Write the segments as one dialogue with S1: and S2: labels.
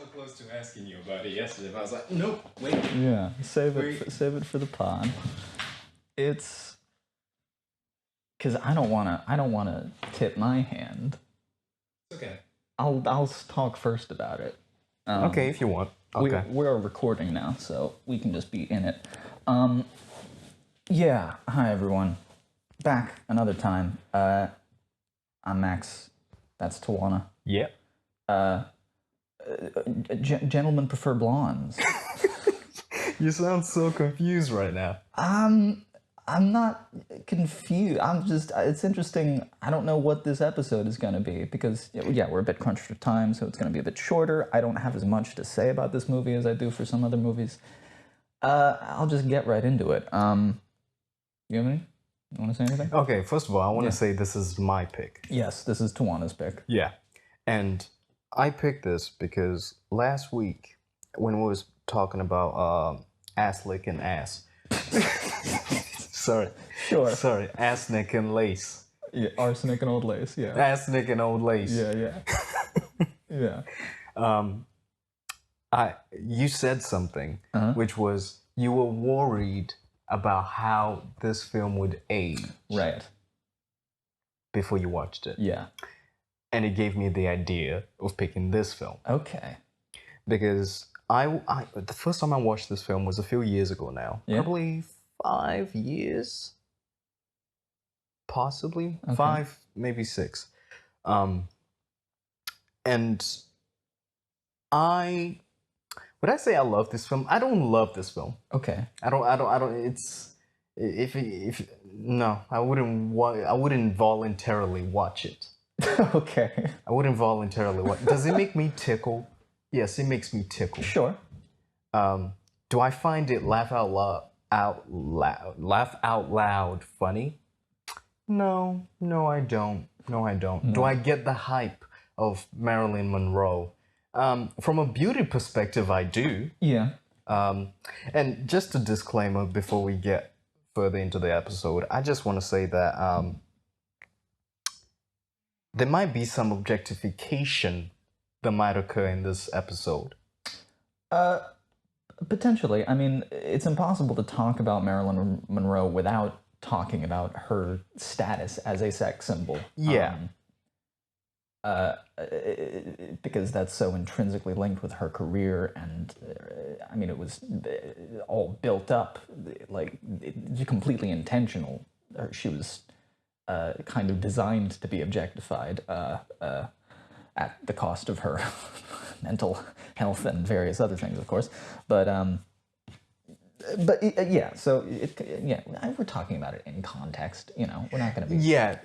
S1: close to asking you about it yesterday, but I was like, nope, wait.
S2: Yeah, save it for the pod. It's because I don't wanna tip my hand.
S1: Okay.
S2: I'll talk first about it.
S3: Okay, if you want. Okay.
S2: We're recording now, so we can just be in it. Yeah. Hi everyone. Back another time. I'm Max. That's Tawana.
S3: Yep.
S2: Gentlemen prefer blondes.
S3: You sound so confused right now.
S2: I'm not confused. It's interesting. I don't know what this episode is going to be because, yeah, we're a bit crunched for time, so it's going to be a bit shorter. I don't have as much to say about this movie as I do for some other movies. I'll just get right into it. You have any? You want to say anything?
S3: Okay, first of all, I want to say this is my pick.
S2: Yes, this is Tawana's pick.
S3: Yeah. And I picked this because last week, when we was talking about ass lick and ass... Sorry.
S2: Sure.
S3: Sorry. Arsenic and lace.
S2: Yeah, arsenic and old lace, yeah.
S3: Arsenic and old lace.
S2: Yeah. Yeah.
S3: You said something,
S2: Uh-huh.
S3: which was you were worried about how this film would age
S2: Right.
S3: before you watched it.
S2: Yeah.
S3: And it gave me the idea of picking this film.
S2: Okay.
S3: Because the first time I watched this film was a few years ago now.
S2: Yeah.
S3: Probably 5 years, possibly.
S2: Okay.
S3: 5, maybe 6. And would I say I love this film? I don't love this film.
S2: Okay.
S3: I don't. It's no, I wouldn't voluntarily watch it.
S2: Okay.
S3: I wouldn't voluntarily watch. Does it make me tickle? Yes, it makes me tickle.
S2: Sure.
S3: Do I find it laugh out loud funny? No, I don't.
S2: No.
S3: Do I get the hype of Marilyn Monroe? From a beauty perspective, I do.
S2: Yeah.
S3: And just a disclaimer before we get further into the episode, I just want to say that there might be some objectification that might occur in this episode.
S2: Potentially. I mean, it's impossible to talk about Marilyn Monroe without talking about her status as a sex symbol.
S3: Yeah.
S2: Because that's so intrinsically linked with her career, and I mean, it was all built up, like, completely intentional. She was kind of designed to be objectified at the cost of her mental health and various other things, of course. But yeah, so we're talking about it in context. You know, we're not going to be.
S3: Yeah.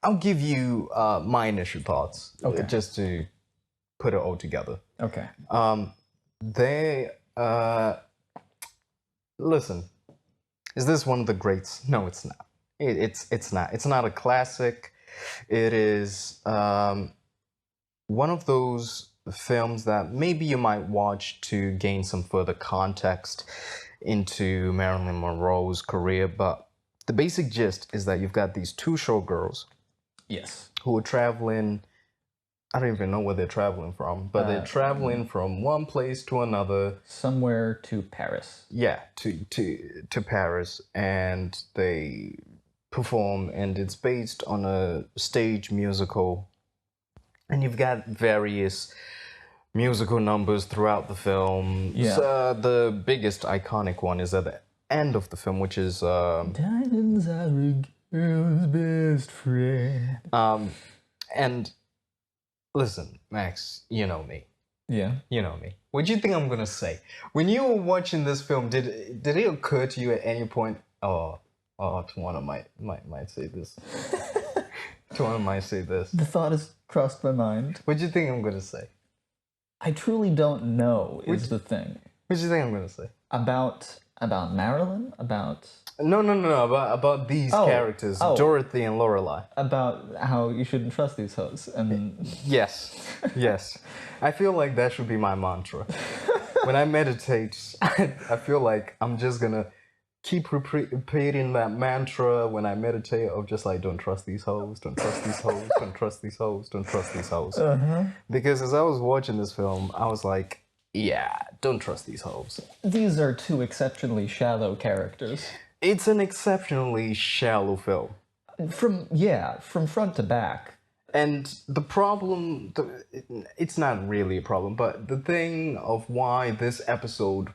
S3: I'll give you my initial thoughts,
S2: Okay.
S3: just to put it all together.
S2: Okay.
S3: Listen, is this one of the greats? No, it's not. It's not. It's not a classic. It is one of those films that maybe you might watch to gain some further context into Marilyn Monroe's career, but the basic gist is that you've got these two showgirls
S2: Yes.
S3: who are traveling. I don't even know where they're traveling from, but they're traveling from one place to another.
S2: Somewhere to Paris.
S3: Yeah, to Paris, and they perform, and it's based on a stage musical. And you've got various musical numbers throughout the film.
S2: Yeah.
S3: So, the biggest iconic one is at the end of the film, which is
S2: Diamonds are a girl's best friend.
S3: and listen, Max, you know me.
S2: Yeah.
S3: You know me. What do you think I'm gonna say? When you were watching this film, did it occur to you at any point? Oh, Tawana might say this. Tawana might say this.
S2: The thought has crossed my mind.
S3: What do you think I'm gonna say?
S2: I truly don't know is the thing.
S3: What do you think I'm gonna say?
S2: About Marilyn? About
S3: No. About these characters, Dorothy and Lorelai.
S2: about how you shouldn't trust these hoes. And
S3: Yes. I feel like that should be my mantra. When I meditate, I feel like I'm just gonna keep repeating that mantra when I meditate of just like, don't trust these hoes, don't trust these hoes, don't trust these hoes, don't trust these hoes. Because as I was watching this film, I was like, yeah, don't trust these hoes.
S2: These are two exceptionally shallow characters.
S3: It's an exceptionally shallow film.
S2: From front to back.
S3: And the problem, it's not really a problem, but the thing of why this episode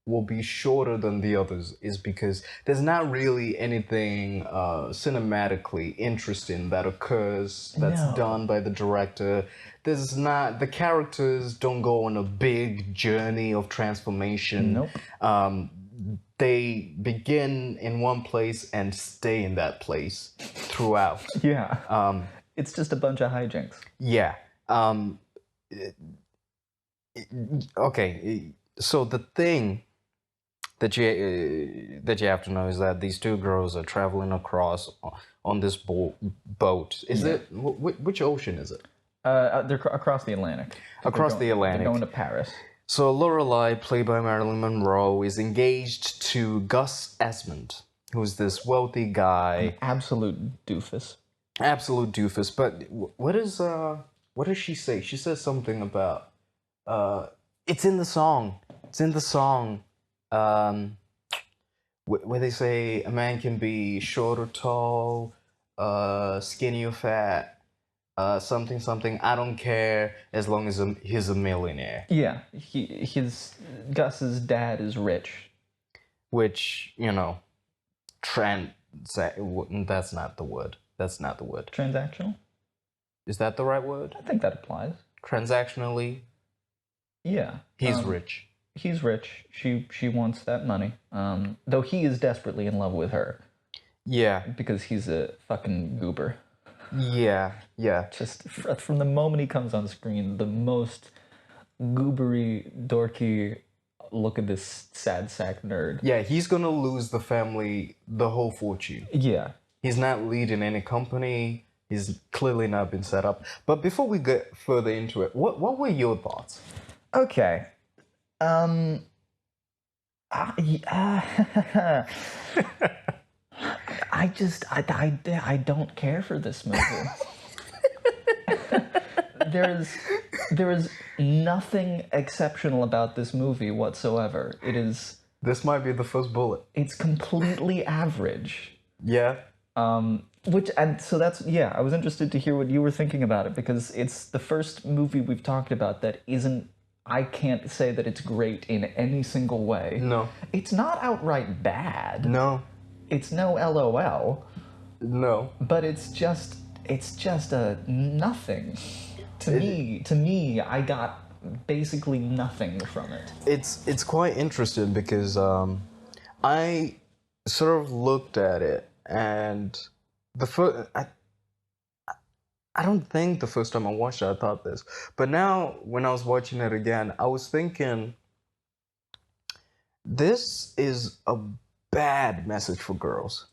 S3: will be shorter than the others is because there's not really anything cinematically interesting that occurs that's done by the director. There's not, the characters don't go on a big journey of transformation.
S2: Nope.
S3: They begin in one place and stay in that place throughout.
S2: Yeah. It's just a bunch of hijinks.
S3: Yeah. Okay. So the thing that you have to know is that these two girls are traveling across on this boat. Is it which ocean is it?
S2: They're across the Atlantic.
S3: Across the Atlantic.
S2: They're going to Paris.
S3: So Lorelai, played by Marilyn Monroe, is engaged to Gus Esmond, who's this wealthy guy.
S2: Absolute doofus.
S3: Absolute doofus. But what does she say? She says something about it's in the song. It's in the song. Where they say a man can be short or tall, skinny or fat, something. I don't care as long as he's a millionaire.
S2: Yeah, Gus's dad is rich.
S3: Which, you know, that's not the word. That's not the word.
S2: Transactional?
S3: Is that the right word?
S2: I think that applies.
S3: Transactionally?
S2: Yeah.
S3: He's rich.
S2: He's rich. She wants that money. Though he is desperately in love with her.
S3: Yeah.
S2: Because he's a fucking goober.
S3: Yeah.
S2: Just from the moment he comes on screen, the most goobery, dorky, look at this sad sack nerd.
S3: Yeah, he's gonna lose the family, the whole fortune.
S2: Yeah.
S3: He's not leading any company. He's clearly not been set up. But before we get further into it, what were your thoughts?
S2: Okay. I don't care for this movie. There is nothing exceptional about this movie whatsoever.
S3: This might be the first bullet.
S2: It's completely average.
S3: Yeah.
S2: I was interested to hear what you were thinking about it, because it's the first movie we've talked about that isn't, I can't say that it's great in any single way.
S3: No.
S2: It's not outright bad.
S3: No.
S2: It's no LOL.
S3: No.
S2: But it's just a nothing. To me, I got basically nothing from it.
S3: It's quite interesting because I sort of looked at it, and I don't think the first time I watched it I thought this, but now when I was watching it again, I was thinking, this is a bad message for girls.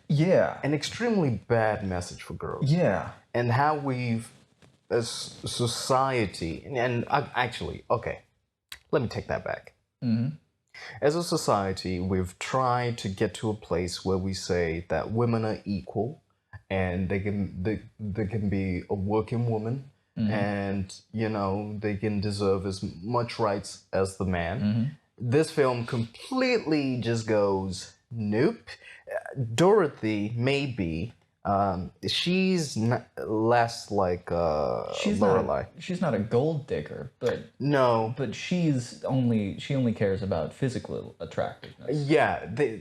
S2: Yeah.
S3: An extremely bad message for girls.
S2: Yeah.
S3: And how we've, as society, and actually, okay, let me take that back.
S2: Mm-hmm.
S3: As a society, we've tried to get to a place where we say that women are equal, and they can be a working woman, and you know they can deserve as much rights as the man.
S2: Mm-hmm.
S3: This film completely just goes, nope. Dorothy, maybe, she's less like Lorelai.
S2: She's not a gold digger, but
S3: no.
S2: But she only cares about physical attractiveness.
S3: Yeah, they're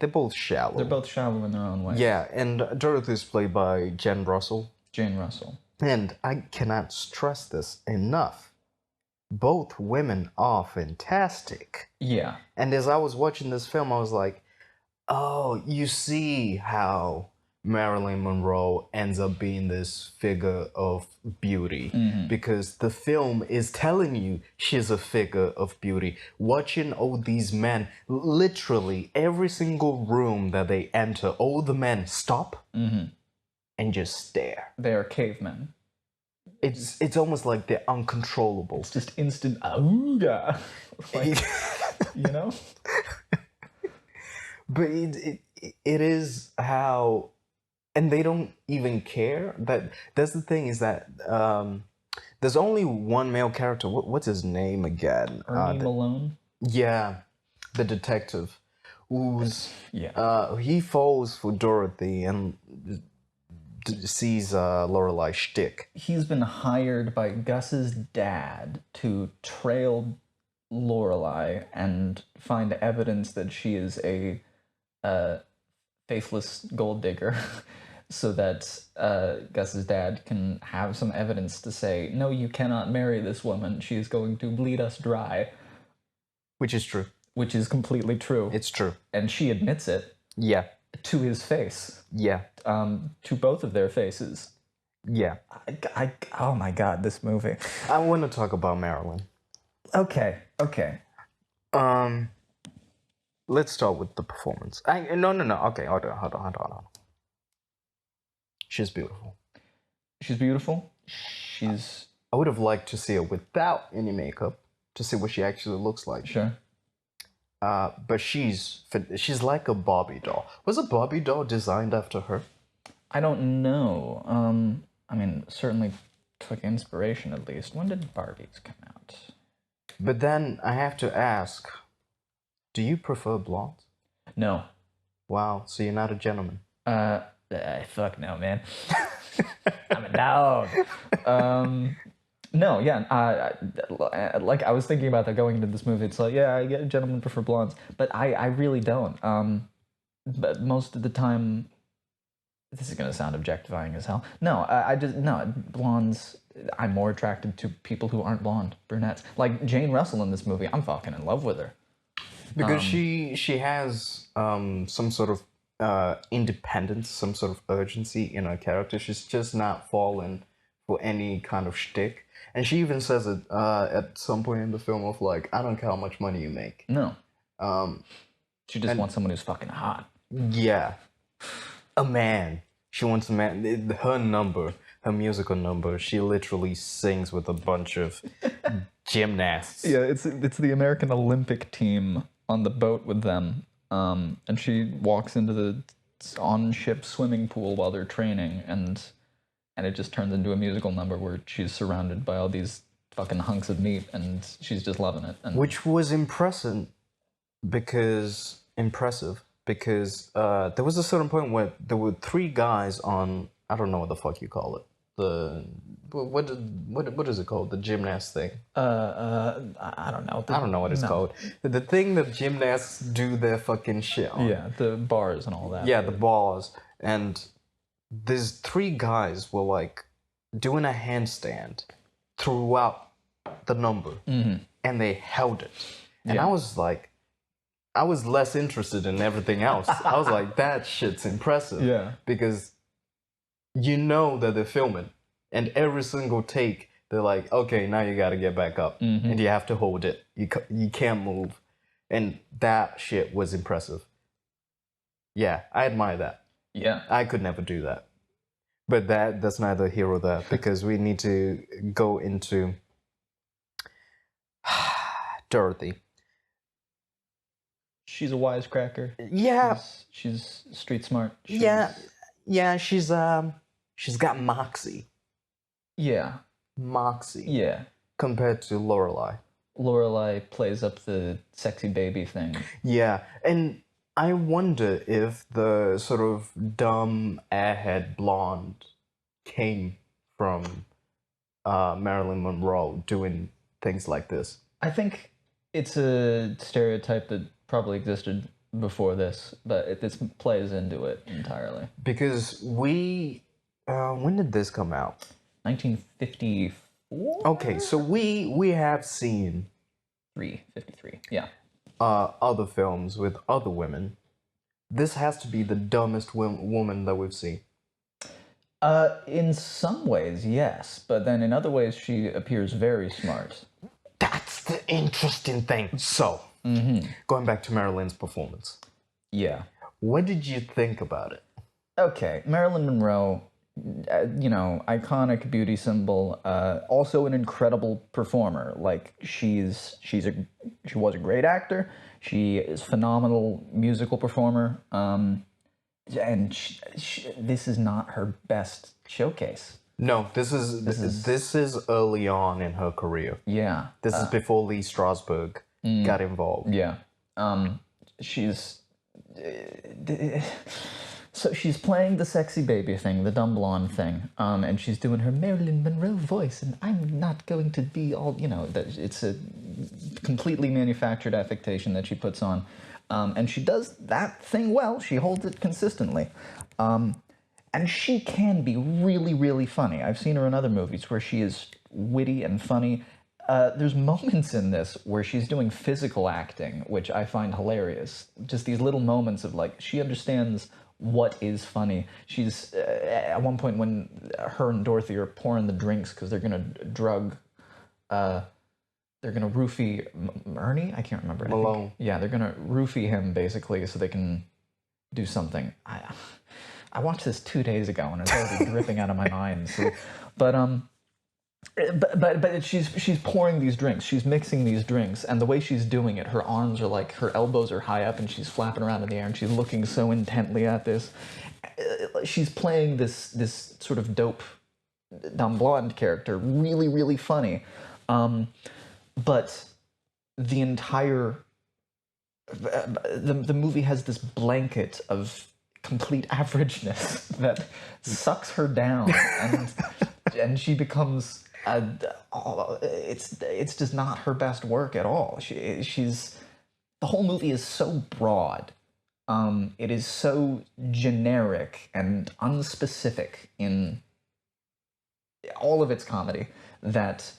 S3: both shallow.
S2: They're both shallow in their own way.
S3: Yeah, and Dorothy's played by Jane Russell.
S2: Jane Russell.
S3: And I cannot stress this enough. Both women are fantastic.
S2: Yeah.
S3: And as I was watching this film, I was like, oh, you see how Marilyn Monroe ends up being this figure of beauty, because the film is telling you she's a figure of beauty. Watching all these men, literally every single room that they enter, all the men stop and just stare.
S2: They are cavemen.
S3: It's almost like they're uncontrollable.
S2: It's just instant auga. Like, you know?
S3: But it is how, and they don't even care. That's the thing is that there's only one male character. What's his name again?
S2: Ernie Malone.
S3: Yeah, the detective, who's
S2: Yeah.
S3: he falls for Dorothy and sees Lorelai shtick.
S2: He's been hired by Gus's dad to trail Lorelai and find evidence that she is a faithless gold digger, so that Gus's dad can have some evidence to say, no, you cannot marry this woman. She is going to bleed us dry,
S3: Which is true.
S2: which is completely true.
S3: It's true.
S2: And she admits it
S3: Yeah.
S2: to his face,
S3: Yeah.
S2: to both of their faces.
S3: Yeah.
S2: Oh my god, this movie.
S3: I want to talk about Marilyn.
S2: Okay.
S3: Let's start with the performance. No. Okay, hold on. She's beautiful.
S2: She's beautiful. She's
S3: I would have liked to see her without any makeup to see what she actually looks like.
S2: sure.
S3: But she's like a Barbie doll. Was a Barbie doll designed after her?
S2: I don't know. I mean, certainly took inspiration at least. When did Barbies come out?
S3: But then I have to ask, do you prefer blondes?
S2: No.
S3: Wow, so you're not a gentleman.
S2: Fuck no, man. I'm a dog. No, yeah. Like I was thinking about that going into this movie. It's like, yeah, I get gentlemen prefer blondes, but I really don't. But most of the time, this is gonna sound objectifying as hell. No, I just no blondes. I'm more attracted to people who aren't blonde, brunettes. Like Jane Russell in this movie, I'm fucking in love with her.
S3: Because she has some sort of independence, some sort of urgency in her character. She's just not falling for any kind of shtick. And she even says it at some point in the film of like, I don't care how much money you make.
S2: No,
S3: Um,
S2: she just wants someone who's fucking hot.
S3: yeah, a man. She wants a man. Her number, her musical number. She literally sings with a bunch of gymnasts.
S2: Yeah, it's the American Olympic team on the boat with them, and she walks into the on-ship swimming pool while they're training, and it just turns into a musical number where she's surrounded by all these fucking hunks of meat, and she's just loving it. And
S3: Which was impressive because there was a certain point where there were three guys on, I don't know what the fuck you call it, what is it called, the gymnast thing?
S2: I don't know.
S3: I don't know what it's called. The thing that gymnasts do their fucking shit on.
S2: Yeah, the bars and all that.
S3: Yeah, the bars. And these three guys were like doing a handstand throughout the number, and they held it. And I was like, I was less interested in everything else. I was like, that shit's impressive.
S2: Yeah.
S3: Because you know that they're filming, and every single take, they're like, okay, now you got to get back up, and you have to hold it. You can't move, and that shit was impressive. Yeah, I admire that.
S2: Yeah.
S3: I could never do that. But that's neither here or there, because we need to go into Dorothy.
S2: She's a wisecracker.
S3: Yeah,
S2: She's street smart.
S3: yeah. She's got moxie.
S2: Yeah.
S3: Moxie.
S2: Yeah.
S3: Compared to Lorelai.
S2: Lorelai plays up the sexy baby thing.
S3: Yeah, and I wonder if the sort of dumb airhead blonde came from Marilyn Monroe doing things like this.
S2: I think it's a stereotype that probably existed before this, but this plays into it entirely.
S3: Because when did this come out?
S2: 1954?
S3: Okay, so we have seen
S2: 53. Yeah.
S3: other films with other women. This has to be the dumbest woman that we've seen.
S2: In some ways, yes, but then in other ways, she appears very smart.
S3: That's the interesting thing. So, going back to Marilyn's performance,
S2: Yeah.
S3: what did you think about it?
S2: Okay, Marilyn Monroe, you know, iconic beauty symbol. Also an incredible performer. Like she was a great actor. She is phenomenal musical performer. And this is not her best showcase.
S3: No, this is early on in her career.
S2: Yeah.
S3: This is before Lee Strasberg got involved.
S2: Yeah. She's so she's playing the sexy baby thing, the dumb blonde thing, and she's doing her Marilyn Monroe voice, and I'm not going to be all, you know, it's a completely manufactured affectation that she puts on, and she does that thing well. She holds it consistently, and she can be really, really funny. I've seen her in other movies where she is witty and funny. There's moments in this where she's doing physical acting, which I find hilarious. Just these little moments of like, she understands what is funny. She's, at one point when her and Dorothy are pouring the drinks because they're going to roofie Ernie? I can't remember.
S3: Malone.
S2: Yeah, they're going to roofie him basically so they can do something. I watched this 2 days ago and it's already dripping out of my mind. So, but she's pouring these drinks, she's mixing these drinks, and the way she's doing it, her arms are like, her elbows are high up and she's flapping around in the air and she's looking so intently at this. She's playing this sort of dope dumb blonde character, really, really funny. But the entire the movie has this blanket of complete averageness that sucks her down, and she becomes it's just not her best work at all. She's the whole movie is so broad. It is so generic and unspecific in all of its comedy that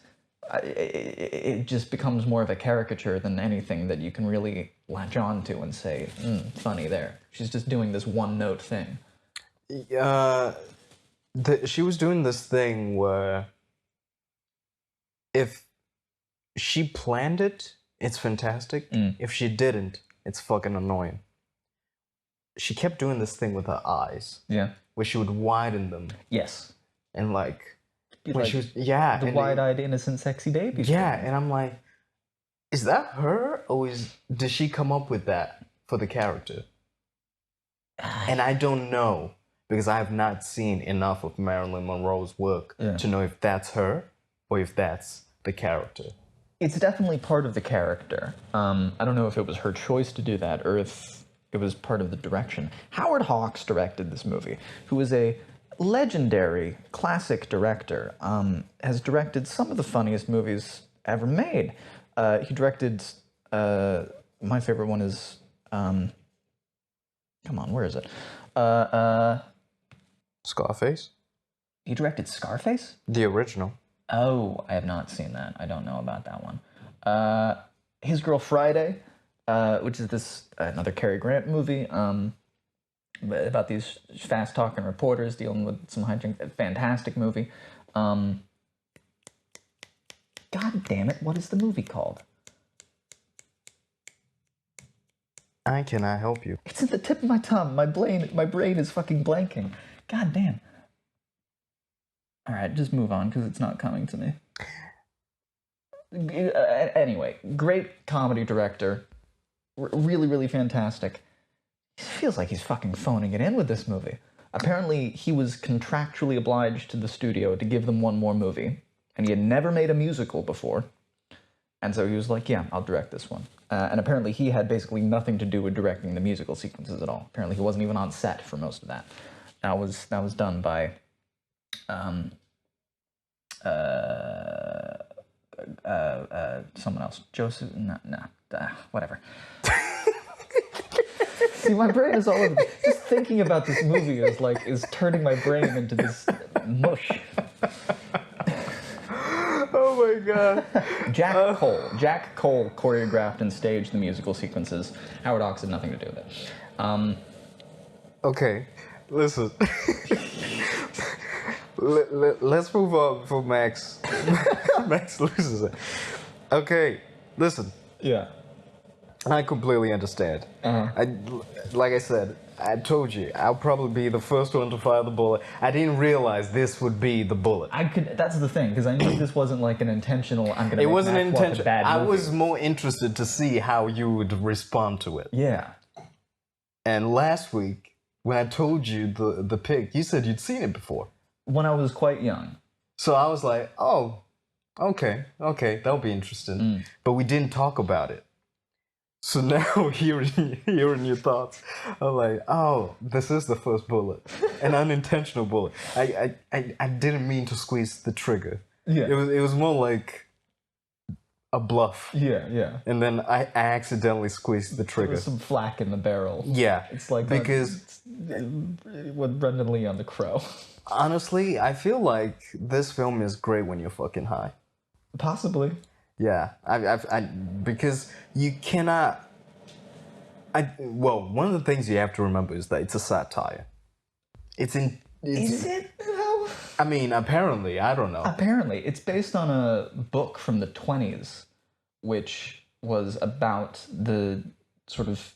S2: it just becomes more of a caricature than anything that you can really latch on to and say, funny there. She's just doing this one-note thing.
S3: She was doing this thing where if she planned it, it's fantastic. If she didn't, it's fucking annoying. She kept doing this thing with her eyes.
S2: Yeah.
S3: Where she would widen them.
S2: Yes.
S3: And like, when
S2: like
S3: she was, yeah.
S2: The wide-eyed, innocent, sexy baby.
S3: Yeah, and I'm like, is that her? Or did she come up with that for the character? And I don't know, because I have not seen enough of Marilyn Monroe's work to know if that's her or if that's the character.
S2: It's definitely part of the character. I don't know if it was her choice to do that or if it was part of the direction. Howard Hawks directed this movie, who is a legendary classic director, has directed some of the funniest movies ever made. He directed, my favorite one is, come on, where is it?
S3: Scarface?
S2: He directed Scarface?
S3: The original.
S2: Oh, I have not seen that. I don't know about that one. His Girl Friday, which is another Cary Grant movie, about these fast-talking reporters dealing with some hijinks. Fantastic movie. God damn it, what is the movie called?
S3: I cannot help you.
S2: It's at the tip of my tongue. My brain is fucking blanking. God damn. Alright, just move on, because it's not coming to me. Anyway, great comedy director. Really, really fantastic. It feels like he's fucking phoning it in with this movie. Apparently, he was contractually obliged to the studio to give them one more movie, and he had never made a musical before. And so he was like, yeah, I'll direct this one. And apparently he had basically nothing to do with directing the musical sequences at all. Apparently he wasn't even on set for most of that. That was done by someone else. Joseph, whatever. See, my brain is all over. Just thinking about this movie is turning my brain into this mush.
S3: Oh my god.
S2: Jack Cole choreographed and staged the musical sequences. Howard Hawks had nothing to do with it.
S3: Okay, listen. Let's move on before Max loses it. Okay, listen.
S2: Yeah.
S3: I completely understand. Like I said, I told you, I'll probably be the first one to fire the bullet. I didn't realize this would be the bullet.
S2: That's the thing, because I knew this wasn't like an intentional. I'm gonna.
S3: It
S2: make
S3: wasn't
S2: Matt Fluff a
S3: intentional.
S2: bad
S3: I
S2: movie.
S3: was more interested to see how you would respond to it.
S2: Yeah.
S3: And last week, when I told you the pic, you said you'd seen it before.
S2: When I was quite young.
S3: So I was like, oh, okay, that'll be interesting. But we didn't talk about it. So now, hearing your thoughts, I'm like, oh, this is the first bullet, an unintentional bullet. I didn't mean to squeeze the trigger.
S2: Yeah.
S3: It was more like a bluff.
S2: Yeah.
S3: And then I accidentally squeezed the trigger.
S2: There's some flack in the barrel.
S3: Yeah.
S2: It's like
S3: because
S2: with Brendan Lee on The Crow.
S3: honestly, I feel like this film is great when you're fucking high.
S2: Possibly.
S3: Yeah, because you cannot. Well, one of the things you have to remember is that it's a satire. Is
S2: it though?
S3: I mean, apparently, I don't know.
S2: Apparently, it's based on a book from the 1920s, which was about the sort of,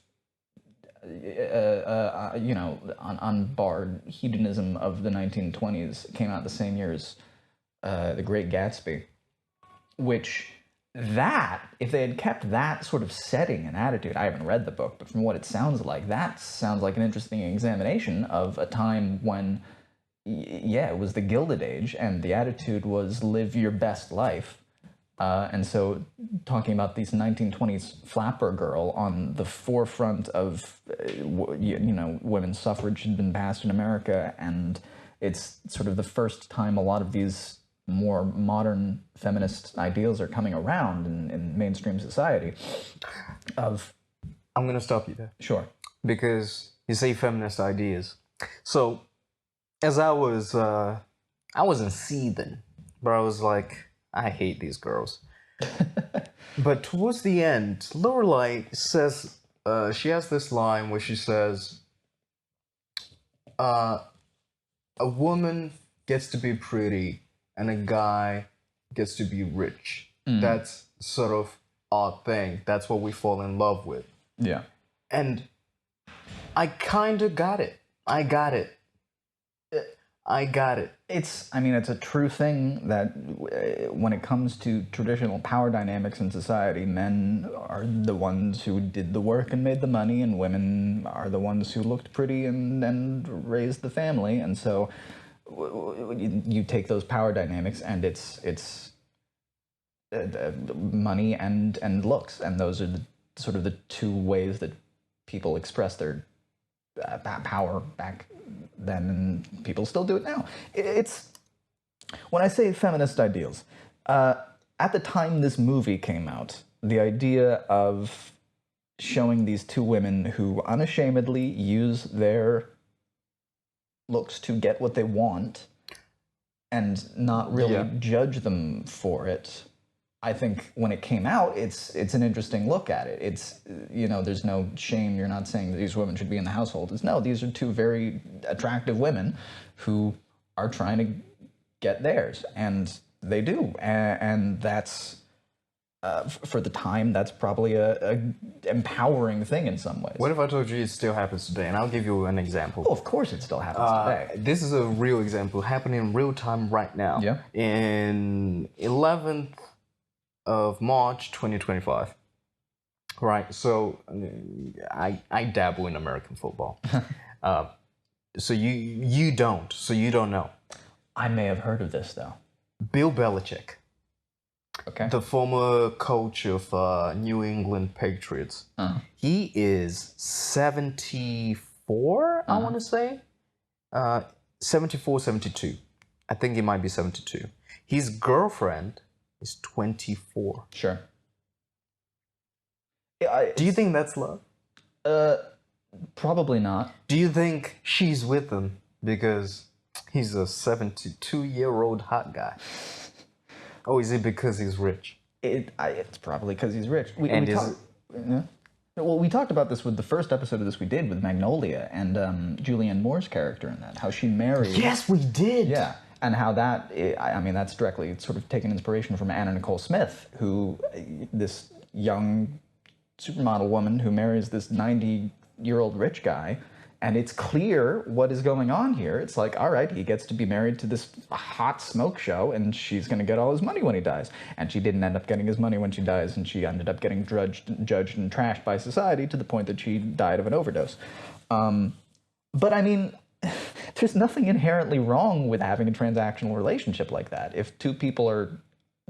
S2: unbarred hedonism of the 1920s. It came out the same year as The Great Gatsby, which if they had kept that sort of setting and attitude, I haven't read the book, but from what it sounds like, that sounds like an interesting examination of a time when, it was the Gilded Age, and the attitude was live your best life. And so talking about these 1920s flapper girl on the forefront of, women's suffrage had been passed in America, and it's sort of the first time a lot of these more modern feminist ideals are coming around in mainstream society. I'm
S3: going to stop you there.
S2: Sure.
S3: Because you say feminist ideas. So, as I wasn't seething, but I was like, I hate these girls. But towards the end, Lorelai says, she has this line where she says, a woman gets to be pretty and a guy gets to be rich. That's sort of our thing. That's what we fall in love with.
S2: Yeah.
S3: And I kind of got it. I got it.
S2: It's a true thing that when it comes to traditional power dynamics in society, men are the ones who did the work and made the money, and women are the ones who looked pretty and raised the family. And so you take those power dynamics, and it's money and looks, and those are sort of the two ways that people express their power back then, and people still do it now. It's when I say feminist ideals, at the time this movie came out, the idea of showing these two women who unashamedly use their looks to get what they want and not really judge them for it. I think when it came out, it's an interesting look at it. It's, there's no shame. You're not saying that these women should be in the household. No, these are two very attractive women who are trying to get theirs, and they do. And that's, for the time, that's probably a empowering thing in some ways.
S3: What if I told you it still happens today? And I'll give you an example.
S2: Well, of course it still happens today.
S3: This is a real example happening in real time right now.
S2: Yeah.
S3: In 11th of March 2025. Right, so I dabble in American football. So you don't, so you don't know.
S2: I may have heard of this, though.
S3: Bill Belichick,
S2: okay,
S3: the former coach of New England Patriots, he is 74, I want to say. 74, 72. I think he might be 72. His girlfriend is 24.
S2: Sure.
S3: Do you think that's love?
S2: Probably not.
S3: Do you think she's with him because he's a 72-year-old hot guy? Or is it because he's rich?
S2: It's probably because he's rich. We talked about this with the first episode of this we did with Magnolia and Julianne Moore's character in that, how she married.
S3: Yes, we did.
S2: Yeah. And how that, that's directly sort of taken inspiration from Anna Nicole Smith, who, this young supermodel woman who marries this 90-year-old rich guy, and it's clear what is going on here. It's like, all right, he gets to be married to this hot smoke show, and she's going to get all his money when he dies. And she didn't end up getting his money when she dies, and she ended up getting judged and trashed by society to the point that she died of an overdose. But I mean, there's nothing inherently wrong with having a transactional relationship like that. If two people are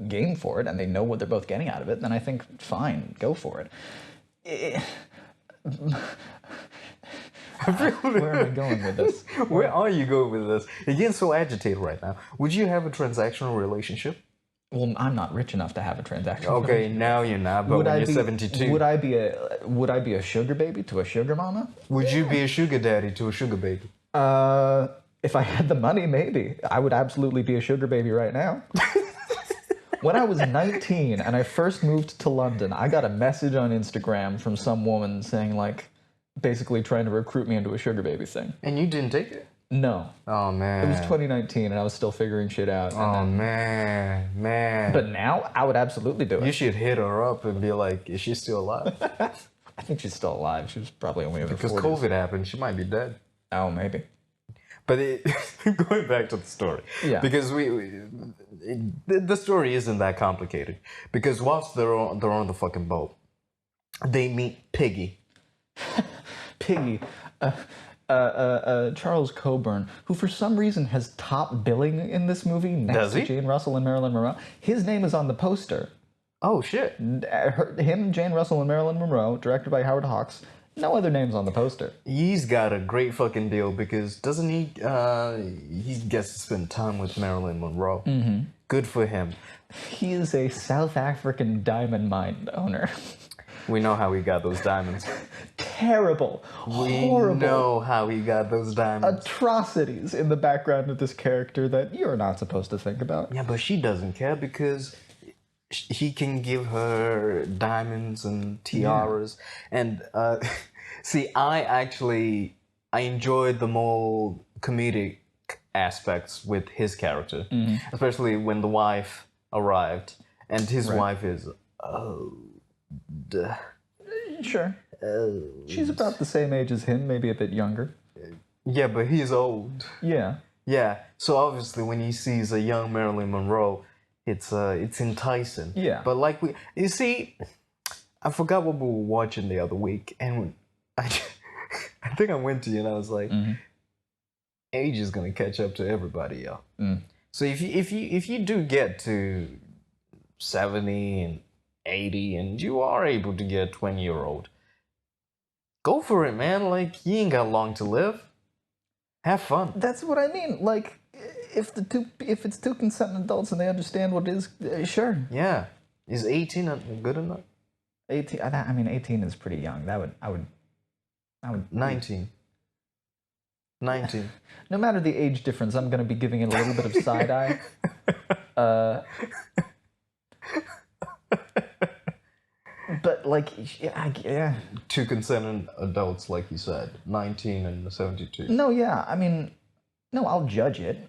S2: game for it and they know what they're both getting out of it, then I think fine, go for it. Where am I going with this?
S3: Where are you going with this? You're getting so agitated right now. Would you have a transactional relationship?
S2: Well, I'm not rich enough to have a transaction.
S3: Okay, now you're not, but when you're 72.
S2: Would I be a sugar baby to a sugar mama?
S3: Would you be a sugar daddy to a sugar baby?
S2: If I had the money, maybe. I would absolutely be a sugar baby right now. When I was 19 and I first moved to London, I got a message on Instagram from some woman saying, like, basically trying to recruit me into a sugar baby thing.
S3: And you didn't take it?
S2: No.
S3: Oh, man.
S2: It was 2019 and I was still figuring shit out.
S3: Oh, man.
S2: But now, I would absolutely do it.
S3: You should hit her up and be like, is she still alive?
S2: I think she's still alive. She was probably only in her 40s.
S3: Because COVID happened, she might be dead.
S2: Oh, maybe.
S3: But going back to the story,
S2: Yeah.
S3: because the story isn't that complicated. Because whilst they're on the fucking boat, they meet Piggy.
S2: Piggy, Charles Coburn, who for some reason has top billing in this movie next
S3: Does
S2: to
S3: he?
S2: Jane Russell and Marilyn Monroe. His name is on the poster.
S3: Oh shit!
S2: Him, Jane Russell, and Marilyn Monroe, directed by Howard Hawks. No other names on the poster.
S3: He's got a great fucking deal because doesn't he? He gets to spend time with Marilyn Monroe. Mm-hmm. Good for him.
S2: He is a South African diamond mine owner.
S3: We know how he got those diamonds.
S2: Terrible, horrible.
S3: We know how he got those diamonds.
S2: Atrocities in the background of this character that you're not supposed to think about.
S3: Yeah, but she doesn't care because he can give her diamonds and tiaras. And see, I enjoyed the more comedic aspects with his character, especially when the wife arrived, and his wife is
S2: Sure. She's about the same age as him, maybe a bit younger.
S3: yeah, but he's old.
S2: Yeah.
S3: Yeah, so obviously when he sees a young Marilyn Monroe, it's enticing.
S2: Yeah.
S3: But like you see, I forgot what we were watching the other week, and I think I went to you and I was like, age is gonna catch up to everybody, yo. So if you do get to 70 and 80 and you are able to get a 20-year-old, go for it, man. Like, you ain't got long to live. Have fun.
S2: That's what I mean. Like, if it's two consenting adults and they understand what it is, sure.
S3: Yeah. Is 18 good enough?
S2: 18. I mean, 18 is pretty young. I would.
S3: 19. 19.
S2: No matter the age difference, I'm going to be giving it a little bit of side eye. But like, yeah.
S3: Two consenting adults, like you said, 19 and 72.
S2: No, yeah. I mean, no, I'll judge it.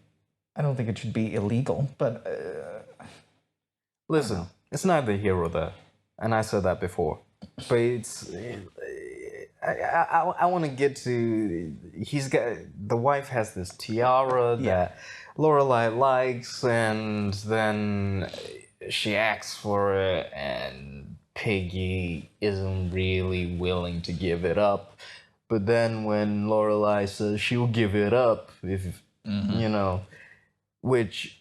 S2: I don't think it should be illegal, but
S3: Listen, it's neither here or there, and I said that before. But it's, I want to get to. The wife has this tiara that Lorelai likes, and then she asks for it, and Piggy isn't really willing to give it up. But then when Lorelai says she'll give it up, if you know, which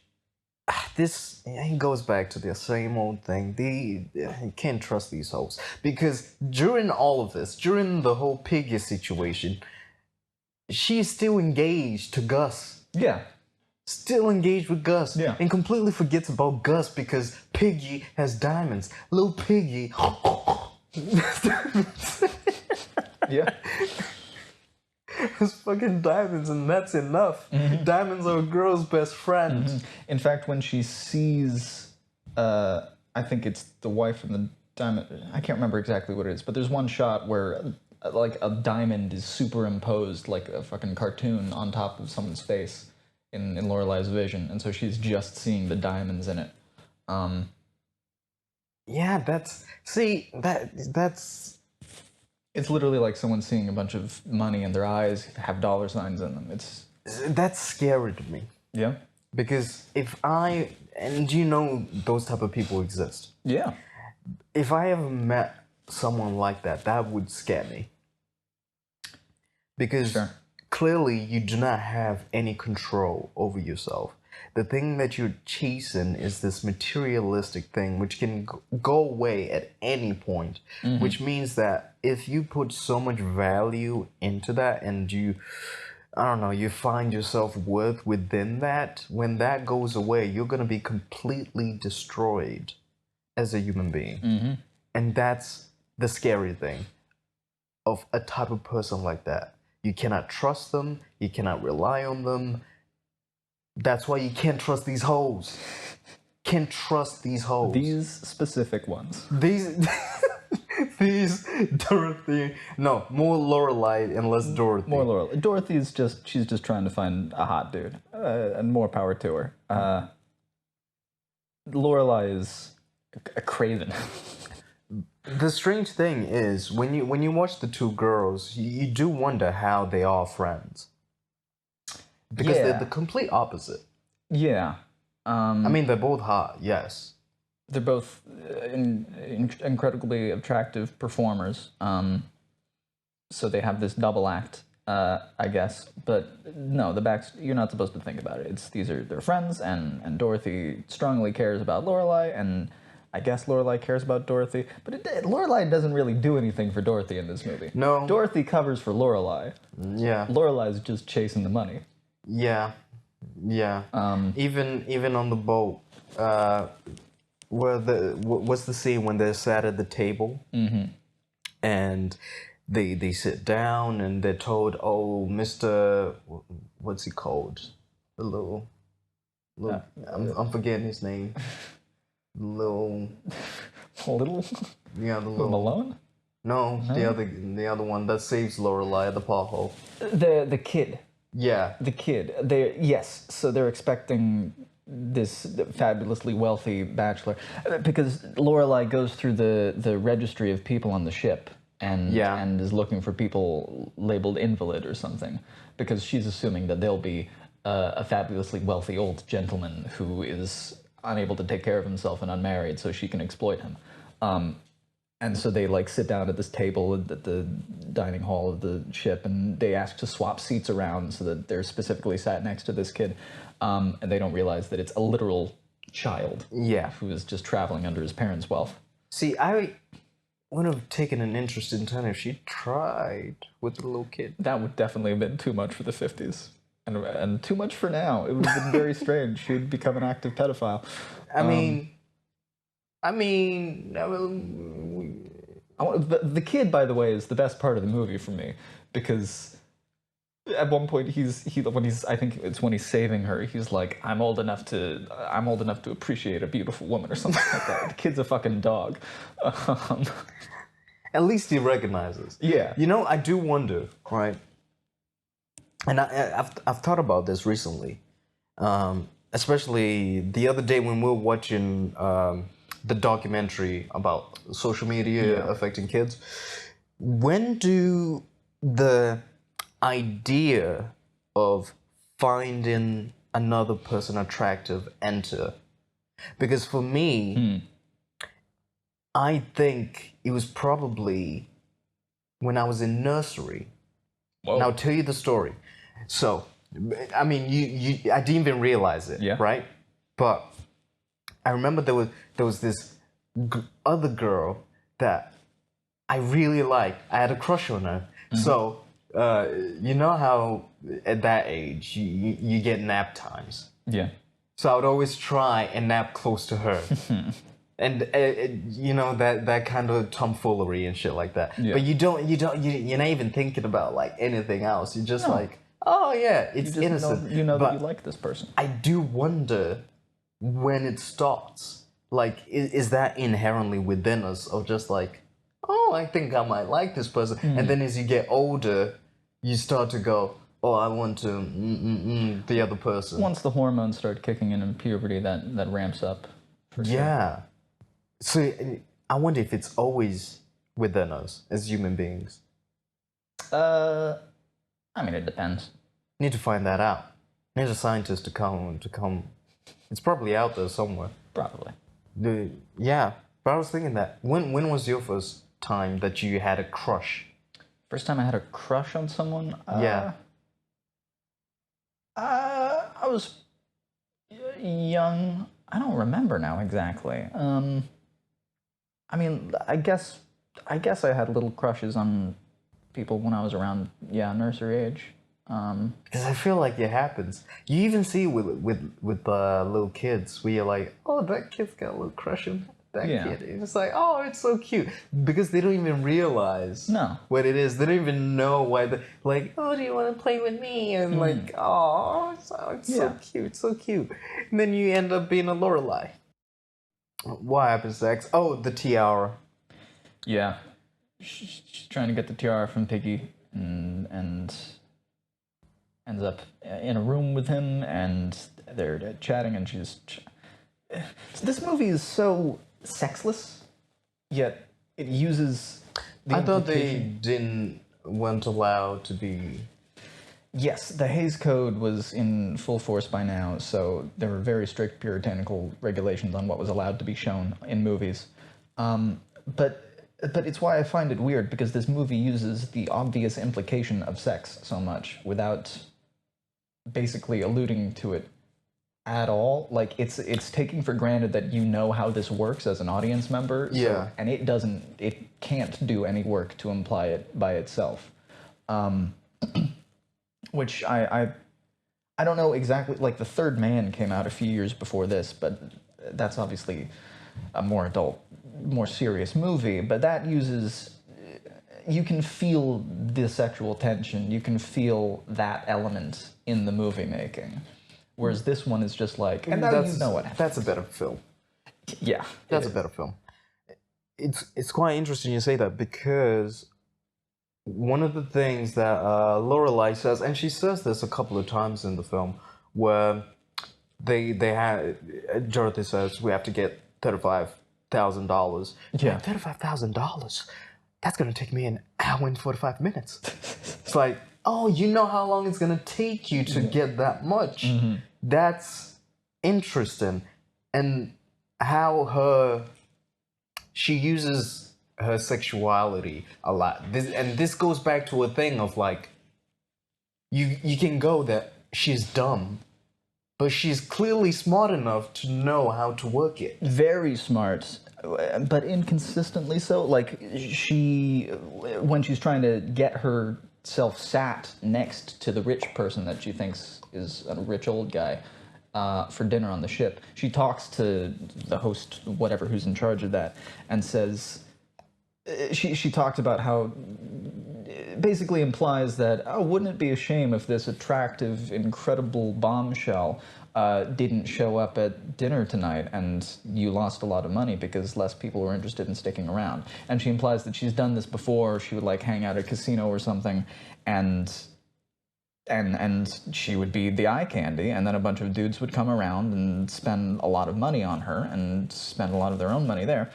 S3: this goes back to the same old thing. You can't trust these hoes, because during all of this, during the whole Piggy situation, she's still engaged to Gus.
S2: yeah.
S3: Still engaged with Gus.
S2: Yeah.
S3: And completely forgets about Gus because Piggy has diamonds. Little Piggy.
S2: Yeah.
S3: Has fucking diamonds, and that's enough. Diamonds are a girl's best friend.
S2: In fact, when she sees, I think it's the wife and the diamond. I can't remember exactly what it is, but there's one shot where like a diamond is superimposed like a fucking cartoon on top of someone's face in Lorelai's vision, and so she's just seeing the diamonds in it.
S3: Yeah, that's
S2: It's literally like someone seeing a bunch of money in their eyes have dollar signs in them. It's
S3: That's scary to me.
S2: yeah,
S3: Because if I, and you know those type of people exist.
S2: yeah,
S3: If I ever met someone like that, that would scare me. Because
S2: Sure.
S3: clearly you do not have any control over yourself. The thing that you're chasing is this materialistic thing which can go away at any point, which means that if you put so much value into that and you, I don't know, you find yourself worth within that, when that goes away, you're going to be completely destroyed as a human being. And that's the scary thing of a type of person like that. You cannot trust them, you cannot rely on them. That's why you can't trust these hoes. Can't trust these hoes.
S2: these specific ones.
S3: These these Dorothy. No, more Lorelai and less Dorothy.
S2: More Laurel. Dorothy's she's just trying to find a hot dude, and more power to her. Lorelai is a craven.
S3: The strange thing is when you watch the two girls, you do wonder how they are friends. Because
S2: Yeah.
S3: they're the complete opposite.
S2: Yeah.
S3: I mean, they're both hot, yes.
S2: They're both incredibly attractive performers. So they have this double act, I guess. But no, you're not supposed to think about it. They're friends, and Dorothy strongly cares about Lorelai, and I guess Lorelai cares about Dorothy. But Lorelai doesn't really do anything for Dorothy in this movie.
S3: No.
S2: Dorothy covers for Lorelai.
S3: Yeah.
S2: Lorelai's just chasing the money.
S3: Yeah. Yeah. Even on the boat, what's the scene when they're sat at the table, and they sit down and they're told, oh, Mr. What's he called? The little I'm forgetting his name. Little
S2: Little
S3: yeah, the little
S2: Malone?
S3: no, the other one that saves Lorelai at the pothole.
S2: The kid.
S3: Yeah.
S2: The kid. So they're expecting this fabulously wealthy bachelor because Lorelai goes through the registry of people on the ship and is looking for people labeled invalid or something because she's assuming that they'll be a fabulously wealthy old gentleman who is unable to take care of himself and unmarried, so she can exploit him. And so they sit down at this table at the dining hall of the ship, and they ask to swap seats around so that they're specifically sat next to this kid, and they don't realize that it's a literal child who is just traveling under his parents' wealth.
S3: See, I would have taken an interest in turn if she tried with the little kid.
S2: That would definitely have been too much for the 50s. And too much for now. It would have been very strange. She'd become an active pedophile.
S3: I mean,
S2: the kid, by the way, is the best part of the movie for me because at one point I think it's when he's saving her, he's like, I'm old enough to appreciate a beautiful woman or something like that. The kid's a fucking dog.
S3: at least he recognizes.
S2: Yeah.
S3: You know, I do wonder, right? And I've thought about this recently, especially the other day when we were watching the documentary about social media affecting kids. When do the idea of finding another person attractive enter? Because for me, I think it was probably when I was in nursery.
S2: Whoa.
S3: And I'll tell you the story. So, I mean, I didn't even realize it, right? But I remember there was this other girl that I really liked. I had a crush on her. So, you know how at that age you get nap times.
S2: Yeah.
S3: So I would always try and nap close to her. And you know that kind of tomfoolery and shit like that.
S2: Yeah.
S3: But you're not even thinking about anything else. You're just oh yeah, it's innocent.
S2: You know
S3: but
S2: that you like this person.
S3: I do wonder when it starts. Is that inherently within us, or just oh, I think I might like this person, and then as you get older, you start to go, oh, I want to the other person.
S2: Once the hormones start kicking in puberty, that ramps up. For sure.
S3: Yeah. So I wonder if it's always within us as human beings?
S2: I mean, it depends.
S3: Need to find that out. Need a scientist to come. It's probably out there somewhere.
S2: Probably.
S3: Yeah, but I was thinking that when was your first time that you had a crush?
S2: First time I had a crush on someone?
S3: Yeah.
S2: I was young. I don't remember now exactly. I mean, I guess I had little crushes on people when I was around, nursery age.
S3: Because I feel like it happens. You even see with little kids where you're like, oh, that kid's got a little crush on that kid. It's like, oh, it's so cute. Because they don't even realize what it is. They don't even know why they're like, oh, do you want to play with me? And like, oh, it's so cute, so cute. And then you end up being a Lorelai. What happens next? Oh, the tiara.
S2: Yeah. She's trying to get the tiara from Piggy and ends up in a room with him, and they're chatting, and this movie is so sexless, yet it uses the
S3: I thought they weren't allowed to be.
S2: Yes, the Hays Code was in full force by now, so there were very strict puritanical regulations on what was allowed to be shown in movies. But it's why I find it weird, because this movie uses the obvious implication of sex so much without basically alluding to it at all. Like, it's taking for granted that you know how this works as an audience member.
S3: Yeah.
S2: And it can't do any work to imply it by itself. Which I don't know exactly, like The Third Man came out a few years before this, but that's obviously a more adult, more serious movie, but that uses, you can feel the sexual tension, you can feel that element in the movie making. Whereas this one is just like, and now you know what happens.
S3: That's a better film.
S2: Yeah.
S3: That's a better film. It's quite interesting you say that, because one of the things that Lorelai says, and she says this a couple of times in the film, where they had, Dorothy says, we have to get $35,000.
S2: Yeah.
S3: $35,000? That's going to take me an hour and 45 minutes. It's like, oh, you know how long it's going to take you to get that much. Mm-hmm. That's interesting. And how she uses her sexuality a lot. This goes back to a thing of like, you can go that she's dumb, but she's clearly smart enough to know how to work it.
S2: Very smart, but inconsistently so. Like, when she's trying to get herself sat next to the rich person that she thinks is a rich old guy for dinner on the ship, she talks to the host, whatever, who's in charge of that, and says, she talked about how, basically implies that, oh, wouldn't it be a shame if this attractive, incredible bombshell didn't show up at dinner tonight and you lost a lot of money because less people were interested in sticking around. And she implies that she's done this before. She would like hang out at a casino or something, and she would be the eye candy, and then a bunch of dudes would come around and spend a lot of money on her and spend a lot of their own money there.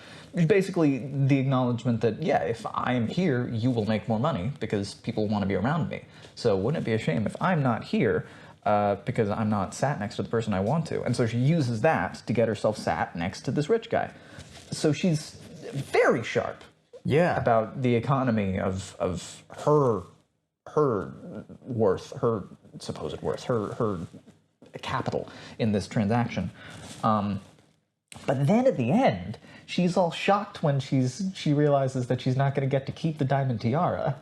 S2: Basically the acknowledgement that, yeah, if I'm here, you will make more money because people want to be around me. So wouldn't it be a shame if I'm not here because I'm not sat next to the person I want to? And so she uses that to get herself sat next to this rich guy. So she's very sharp about the economy of her worth, her supposed worth, her capital in this transaction. But then at the end, she's all shocked when she realizes that she's not going to get to keep the diamond tiara.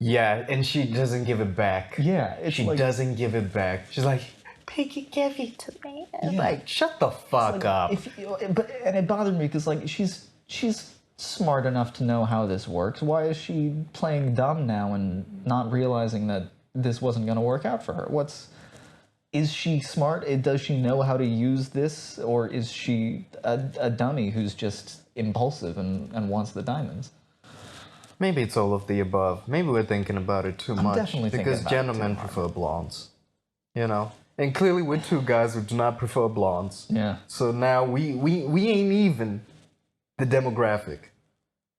S3: Yeah, and she doesn't give it back.
S2: Yeah,
S3: she doesn't give it back. She's like, Piggy gave it to me. Yeah. Like, shut the fuck up.
S2: And it bothered me because, like, she's smart enough to know how this works. Why is she playing dumb now and not realizing that this wasn't going to work out for her? Is she smart? Does she know how to use this? Or is she a dummy who's just impulsive and wants the diamonds?
S3: Maybe it's all of the above. Maybe we're thinking about it too much.
S2: Definitely
S3: because gentlemen prefer blondes. You know? And clearly we're two guys who do not prefer blondes.
S2: Yeah.
S3: So now we ain't even the demographic.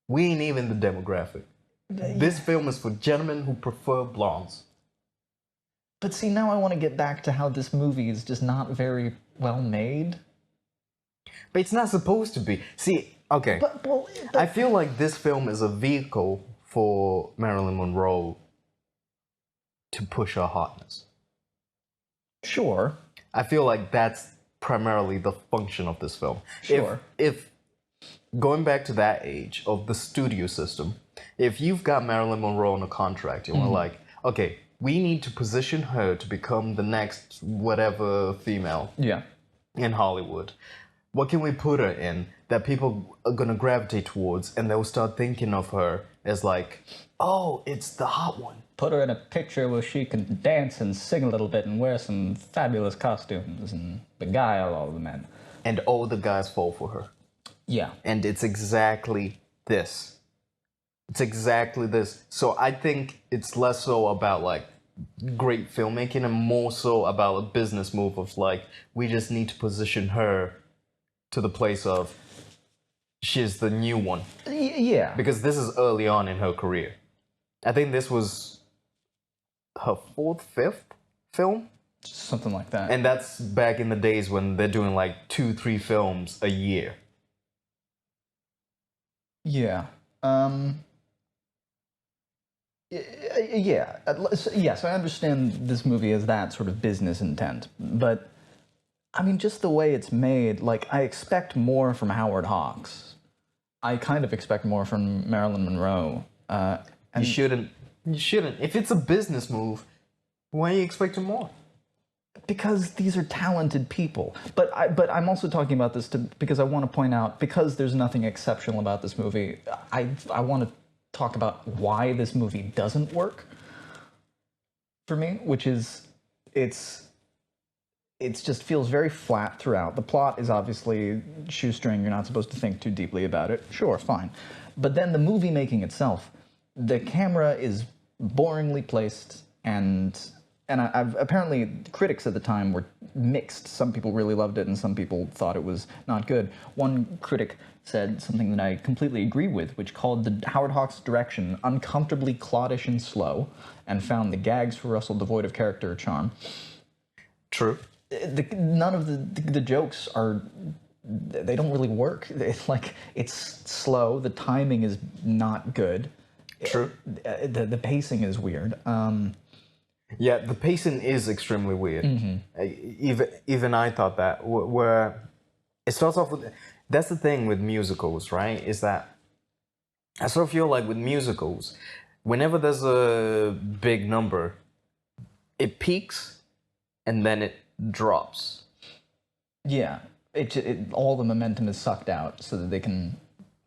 S3: We ain't even the demographic. This film is for gentlemen who prefer blondes.
S2: But see, now I want to get back to how this movie is just not very well made.
S3: But it's not supposed to be. See, okay. I feel like this film is a vehicle for Marilyn Monroe to push her hotness.
S2: Sure.
S3: I feel like that's primarily the function of this film.
S2: Sure.
S3: If going back to that age of the studio system, if you've got Marilyn Monroe on a contract, and we're like, okay, we need to position her to become the next whatever female
S2: Yeah.
S3: in Hollywood. What can we put her in that people are gonna gravitate towards, and they'll start thinking of her as like, oh, it's the hot one.
S2: Put her in a picture where she can dance and sing a little bit and wear some fabulous costumes and beguile all the men.
S3: And all the guys fall for her.
S2: Yeah.
S3: And it's exactly this. It's exactly this. So I think it's less so about like great filmmaking and more so about a business move of like, we just need to position her to the place of she's the new one.
S2: Yeah.
S3: Because this is early on in her career. I think this was her fourth, fifth film.
S2: Something like that.
S3: And that's back in the days when they're doing like 2-3 films a year.
S2: Yeah. Yeah. Yes, I understand this movie as that sort of business intent, but I mean, just the way it's made, like, I expect more from Howard Hawks. I kind of expect more from Marilyn Monroe. And
S3: You shouldn't. If it's a business move, why are you expecting more?
S2: because these are talented people. But I'm also talking about this because I want to point out, because there's nothing exceptional about this movie, I want to talk about why this movie doesn't work for me, which is it just feels very flat throughout. The plot is obviously shoestring. You're not supposed to think too deeply about it. Sure, fine. But then the movie making itself, the camera is boringly placed, and I've apparently critics at the time were mixed. Some people really loved it, and some people thought it was not good. One critic said something that I completely agree with, which called the Howard Hawks direction uncomfortably cloddish and slow, and found the gags for Russell devoid of character or charm.
S3: True.
S2: None of the jokes are, they don't really work. It's slow. The timing is not good.
S3: True.
S2: The pacing is weird.
S3: Yeah, the pacing is extremely weird. Even I thought that. Where it starts off with, that's the thing with musicals, right? Is that I sort of feel like with musicals, whenever there's a big number, it peaks and then it drops.
S2: Yeah, all the momentum is sucked out so that they can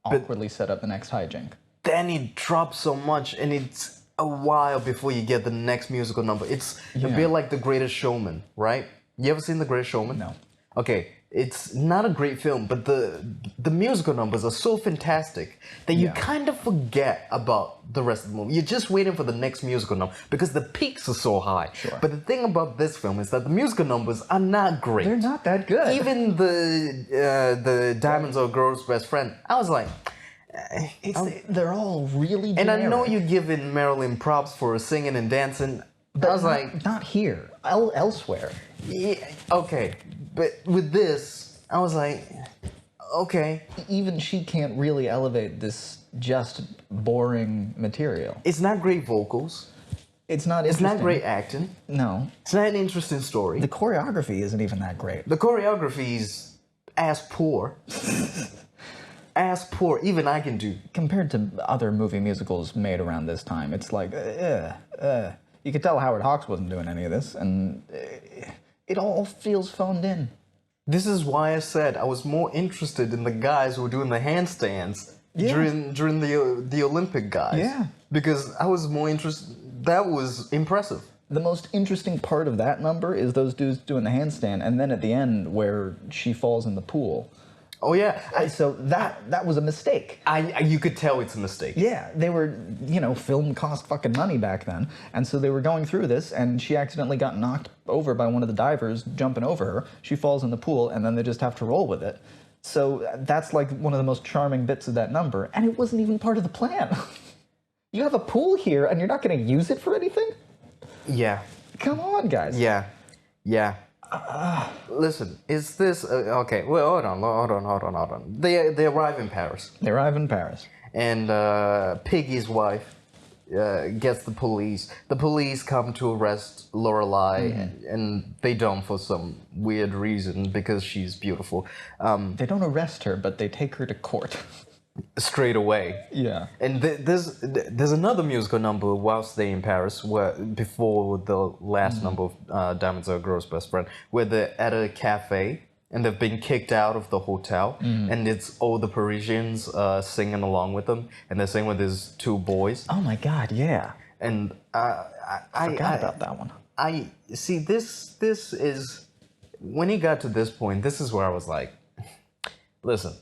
S2: awkwardly set up the next hijink.
S3: Then it drops so much, and it's a while before you get the next musical number. It's a bit like The Greatest Showman, right? You ever seen The Greatest Showman?
S2: No.
S3: Okay, it's not a great film, but the musical numbers are so fantastic that you kind of forget about the rest of the movie. You're just waiting for the next musical number because the peaks are so high.
S2: Sure.
S3: But the thing about this film is that the musical numbers are not great.
S2: They're not that good.
S3: Even the Diamonds Are a Girl's Best Friend, I was like,
S2: they're all really generic.
S3: and I know you're giving Marilyn props for singing and dancing.
S2: but
S3: I was like,
S2: not here, elsewhere.
S3: yeah, okay. But with this, I was like, okay.
S2: Even she can't really elevate this just boring material.
S3: It's not great vocals.
S2: It's not
S3: It's
S2: interesting.
S3: not great acting.
S2: No.
S3: It's not an interesting story.
S2: The choreography isn't even that great.
S3: The choreography is ass poor. Ass poor. Even I can do.
S2: Compared to other movie musicals made around this time, it's like, you could tell Howard Hawks wasn't doing any of this, and it all feels phoned in.
S3: This is why I said I was more interested in the guys who were doing the handstands during the Olympic guys.
S2: Yeah.
S3: Because I was more interested. That was impressive.
S2: The most interesting part of that number is those dudes doing the handstand, and then at the end where she falls in the pool.
S3: Oh yeah.
S2: So that was a mistake.
S3: You could tell it's a mistake.
S2: Yeah, they were, film cost fucking money back then. And so they were going through this, and she accidentally got knocked over by one of the divers jumping over her. She falls in the pool, and then they just have to roll with it. So that's like one of the most charming bits of that number, and it wasn't even part of the plan. You have a pool here, and you're not going to use it for anything?
S3: Yeah.
S2: Come on, guys.
S3: Yeah. Yeah. Listen, is this okay? Well, hold on. They arrive in Paris,
S2: They arrive in Paris.
S3: and Piggy's wife gets the police. The police come to arrest Lorelai, and they don't for some weird reason because she's beautiful.
S2: They don't arrest her, but they take her to court.
S3: Straight away.
S2: Yeah.
S3: And there's another musical number whilst they in Paris, where before the last number of Diamonds Are a Girl's Best Friend, where they're at a cafe and they've been kicked out of the hotel, and it's all the Parisians singing along with them, and they're singing with these two boys.
S2: Oh my God, yeah.
S3: And
S2: I forgot about that one.
S3: I see this is when he got to this point, this is where I was like, listen.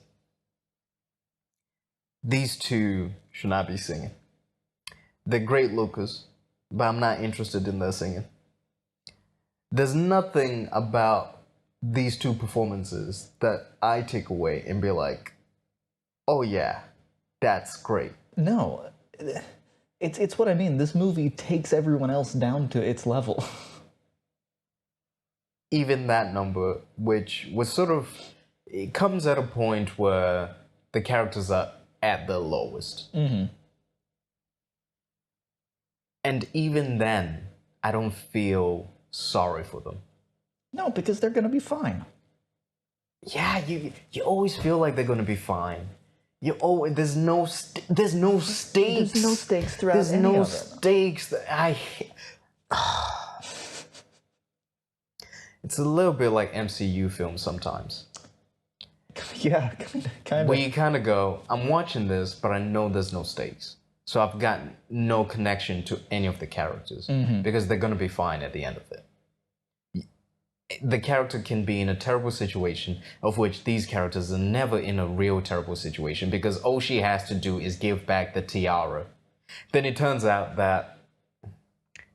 S3: These two should not be singing. They're great lookers, but I'm not interested in their singing. There's nothing about these two performances that I take away and be like, oh yeah, that's great.
S2: No, it's what I mean. This movie takes everyone else down to its level.
S3: Even that number, which was sort of, it comes at a point where the characters are at the lowest. And even then, I don't feel sorry for them.
S2: No, because they're gonna be fine.
S3: Yeah, you always feel like they're gonna be fine. You always there's no stakes.
S2: There's no stakes throughout
S3: There's
S2: any
S3: no
S2: of it.
S3: stakes. It's a little bit like MCU films sometimes.
S2: Yeah, kind of.
S3: Where you kind of go, I'm watching this, but I know there's no stakes. So I've got no connection to any of the characters because they're going to be fine at the end of it. The character can be in a terrible situation, of which these characters are never in a real terrible situation because all she has to do is give back the tiara. Then it turns out that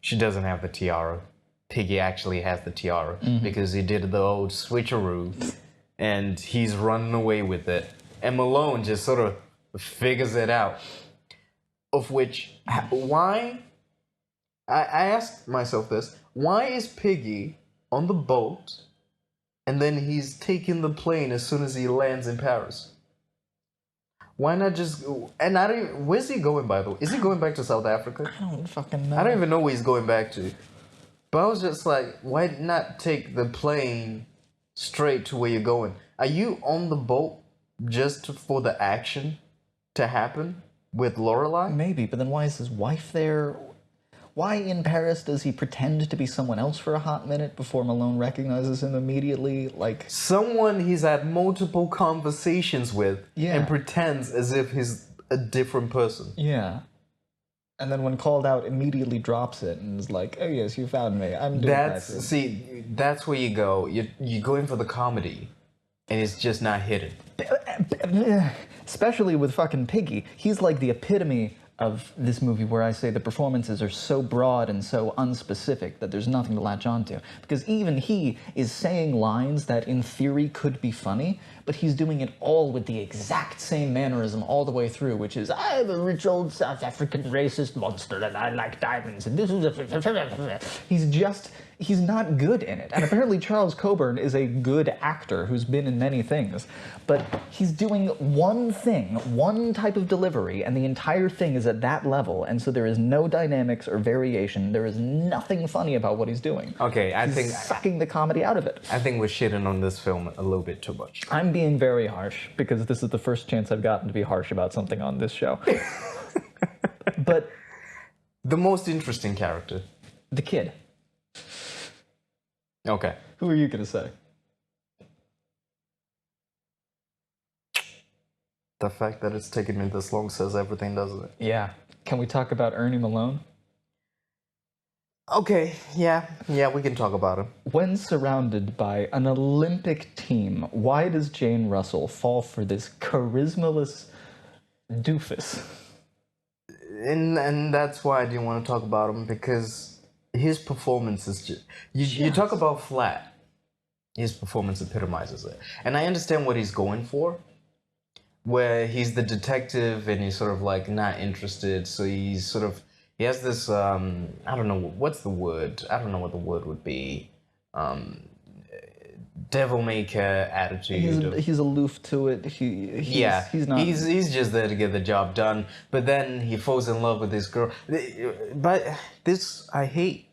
S3: she doesn't have the tiara. Piggy actually has the tiara because he did the old switcheroo. And he's running away with it. And Malone just sort of figures it out. Of which, why? I asked myself this. Why is Piggy on the boat and then he's taking the plane as soon as he lands in Paris? Why not just... And I don't even... Where's he going, by the way? Is he going back to South Africa?
S2: I don't fucking know.
S3: I don't even know where he's going back to. But I was just like, why not take the plane straight to where you're going? Are you on the boat just for the action to happen with Lorelai?
S2: Maybe, but then why is his wife there? Why in Paris does he pretend to be someone else for a hot minute before Malone recognizes him immediately? Like,
S3: Someone he's had multiple conversations with
S2: Yeah.
S3: and pretends as if he's a different person.
S2: yeah. And then when called out, immediately drops it and is like, oh yes, you found me. I'm doing
S3: That's that's where you go. You go in for the comedy, and it's just not hidden.
S2: Especially with fucking Piggy. He's like the epitome of this movie where I say the performances are so broad and so unspecific that there's nothing to latch onto. Because even he is saying lines that in theory could be funny, but he's doing it all with the exact same mannerism all the way through, which is, I'm a rich old South African racist monster and I like diamonds and this is a... He's not good in it. And apparently Charles Coburn is a good actor who's been in many things, but he's doing one thing, one type of delivery, and the entire thing is at that level, and so there is no dynamics or variation. There is nothing funny about what he's doing.
S3: Okay, I think
S2: Sucking the comedy out of it.
S3: we're shitting on this film a little bit too much.
S2: I'm being very harsh because this is the first chance I've gotten to be harsh about something on this show. But
S3: The most interesting character.
S2: the kid,
S3: Okay.
S2: who are you gonna say?
S3: The fact that it's taken me this long says everything, doesn't it?
S2: Yeah. Can we talk about Ernie Malone?
S3: Okay, yeah, we can talk about him.
S2: When surrounded by an Olympic team, why does Jane Russell fall for this charismaless doofus?
S3: And that's why I didn't want to talk about him, because his performance is just... You talk about flat. his performance epitomizes it. And I understand what he's going for, where he's the detective and he's sort of like not interested. So he's sort of, he has this, I don't know, what's the word? I don't know what the word would be. Devil may care attitude.
S2: He's aloof to it. He's not.
S3: He's just there to get the job done. But then he falls in love with this girl. But this, I hate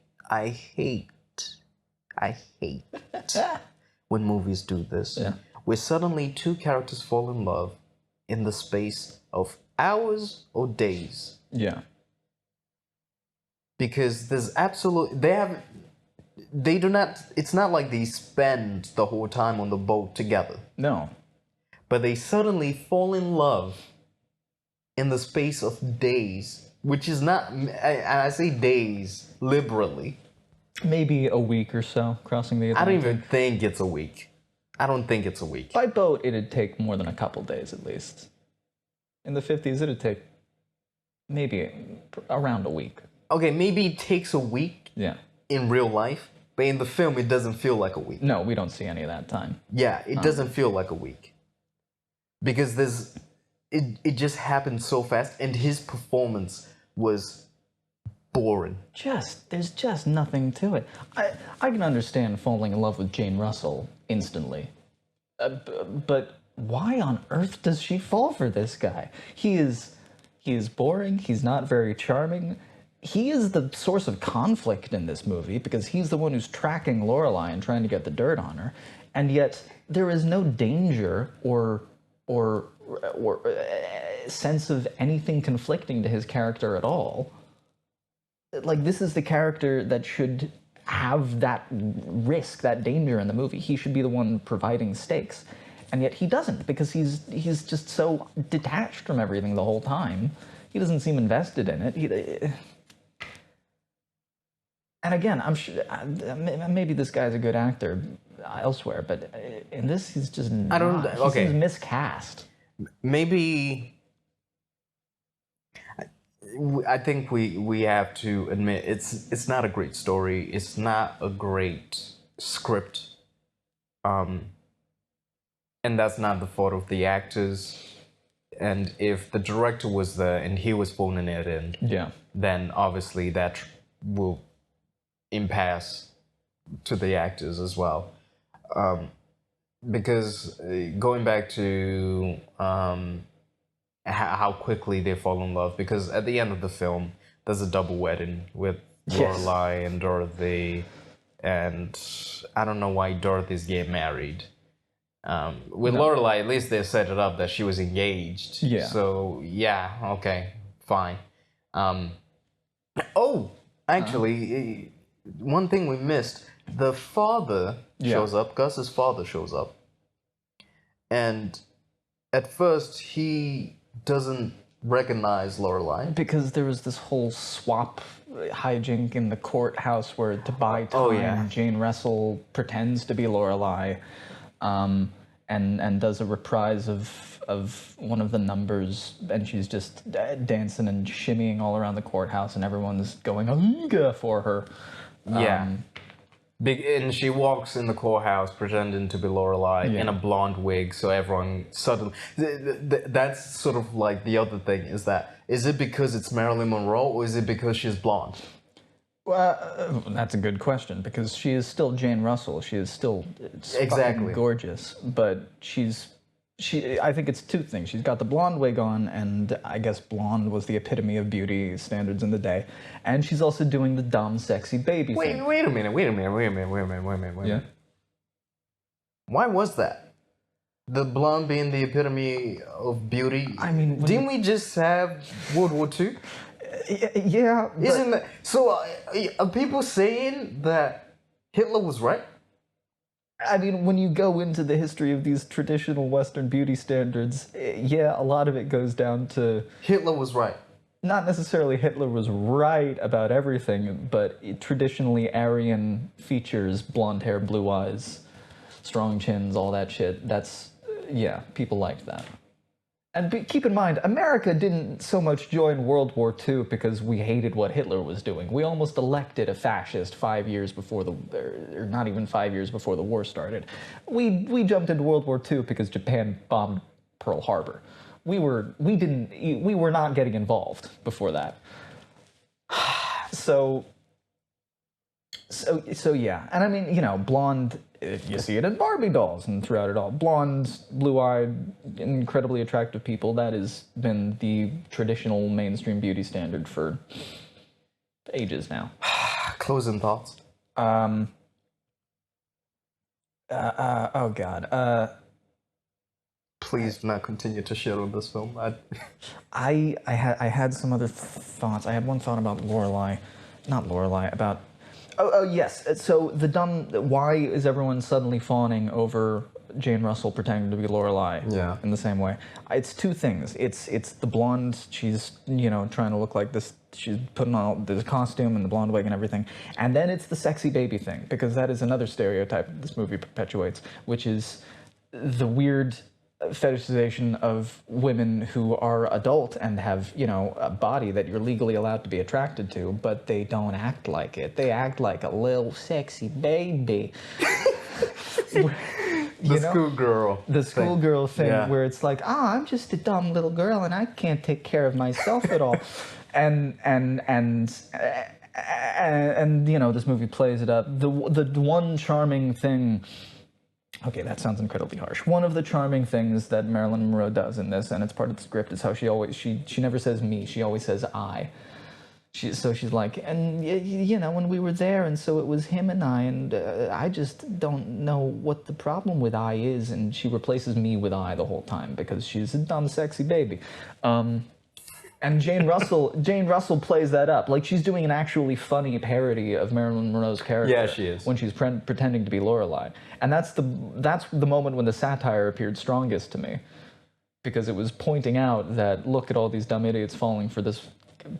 S3: when movies do this.
S2: Yeah.
S3: Where suddenly two characters fall in love in the space of hours or days.
S2: Yeah.
S3: Because there's they do not, it's not like they spend the whole time on the boat together.
S2: No.
S3: But they suddenly fall in love in the space of days, which is not, I say days liberally.
S2: Maybe a week or so crossing the
S3: I
S2: Atlantic.
S3: don't even think it's a week. I don't think it's a week.
S2: By boat, it'd take more than a couple days at least. In the 50s, it'd take maybe around a week.
S3: Okay, maybe it takes a week
S2: Yeah.
S3: in real life, but in the film, it doesn't feel like a week.
S2: No, we don't see any of that time.
S3: Yeah, it doesn't feel like a week. Because it just happened so fast, and his performance was boring.
S2: There's just nothing to it. I can understand falling in love with Jane Russell instantly. But why on earth does she fall for this guy? He is boring, he's not very charming. He is the source of conflict in this movie because he's the one who's tracking Lorelai and trying to get the dirt on her. And yet there is no danger or sense of anything conflicting to his character at all. Like, this is the character that should have that risk, that danger in the movie. He should be the one providing stakes. And yet he doesn't, because he's just so detached from everything the whole time. He doesn't seem invested in it. And again, I'm sure maybe this guy's a good actor elsewhere, but in this he's just not.
S3: I don't. Okay.
S2: He seems miscast.
S3: Maybe. I think we have to admit it's not a great story. It's not a great script. And that's not the fault of the actors. And if the director was there and he was phoning it in,
S2: Yeah.
S3: then obviously that will impasse to the actors as well. Because going back to how quickly they fall in love, because at the end of the film, there's a double wedding with Lorelai and Dorothy, and I don't know why Dorothy's getting married. With Lorelai, at least they set it up that she was engaged.
S2: Yeah.
S3: So yeah, okay, fine. Oh, actually, one thing we missed: the father shows up. Gus's father shows up, and at first he doesn't recognize Lorelai.
S2: Because there was this whole swap hijink in the courthouse where, to buy time, Jane Russell pretends to be Lorelai, and does a reprise of one of the numbers, and she's just dancing and shimmying all around the courthouse, and everyone's going "Amiga" for her.
S3: And she walks in the courthouse pretending to be Lorelai in a blonde wig, so everyone suddenly... That's sort of like the other thing, is it because it's Marilyn Monroe, or is it because she's blonde?
S2: Well, that's a good question, because she is still Jane Russell. She is still fucking gorgeous, but I think it's two things. She's got the blonde wig on, and I guess blonde was the epitome of beauty standards in the day. And she's also doing the dumb, sexy baby thing.
S3: Wait a minute.
S2: Yeah.
S3: Why was that? The blonde being the epitome of beauty?
S2: I mean...
S3: Didn't we just have World War II?
S2: Yeah, but...
S3: Isn't that... So, are people saying that Hitler was right?
S2: I mean, when you go into the history of these traditional Western beauty standards, yeah, a lot of it goes down to...
S3: Hitler was right.
S2: Not necessarily Hitler was right about everything, but traditionally Aryan features, blonde hair, blue eyes, strong chins, all that shit. That's, yeah, people liked that. And keep in mind, America didn't so much join World War II because we hated what Hitler was doing. We almost elected a fascist 5 years before or not even 5 years before the war started. We jumped into World War II because Japan bombed Pearl Harbor. We were not getting involved before that. So yeah, and I mean, you know, blonde. You see it in Barbie dolls and throughout it all. Blonde, blue-eyed, incredibly attractive people. That has been the traditional mainstream beauty standard for ages now.
S3: Closing thoughts.
S2: Oh God.
S3: Please do not continue to shit on this film.
S2: I had some other thoughts. I had one thought about Lorelai, not Lorelai, about. Oh yes. So why is everyone suddenly fawning over Jane Russell pretending to be Lorelai?
S3: Yeah.
S2: In the same way, it's two things. It's the blonde. She's trying to look like this. She's putting on all the costume and the blonde wig and everything. And then it's the sexy baby thing, because that is another stereotype this movie perpetuates, which is the weird fetishization of women who are adult and have, a body that you're legally allowed to be attracted to, but they don't act like it. They act like a little sexy baby.
S3: The schoolgirl.
S2: The schoolgirl thing,
S3: Yeah.
S2: where it's like, I'm just a dumb little girl and I can't take care of myself at all. and this movie plays it up. The one charming thing. Okay, that sounds incredibly harsh. One of the charming things that Marilyn Monroe does in this, and it's part of the script, is how she never says me, she always says I. She's like, and when we were there, and so it was him and I, and I just don't know what the problem with I is, and she replaces me with I the whole time because she's a dumb, sexy baby. And Jane Russell plays that up. Like, she's doing an actually funny parody of Marilyn Monroe's character.
S3: Yeah, she is.
S2: When she's pretending to be Lorelai. And that's the moment when the satire appeared strongest to me. Because it was pointing out that, look at all these dumb idiots falling for this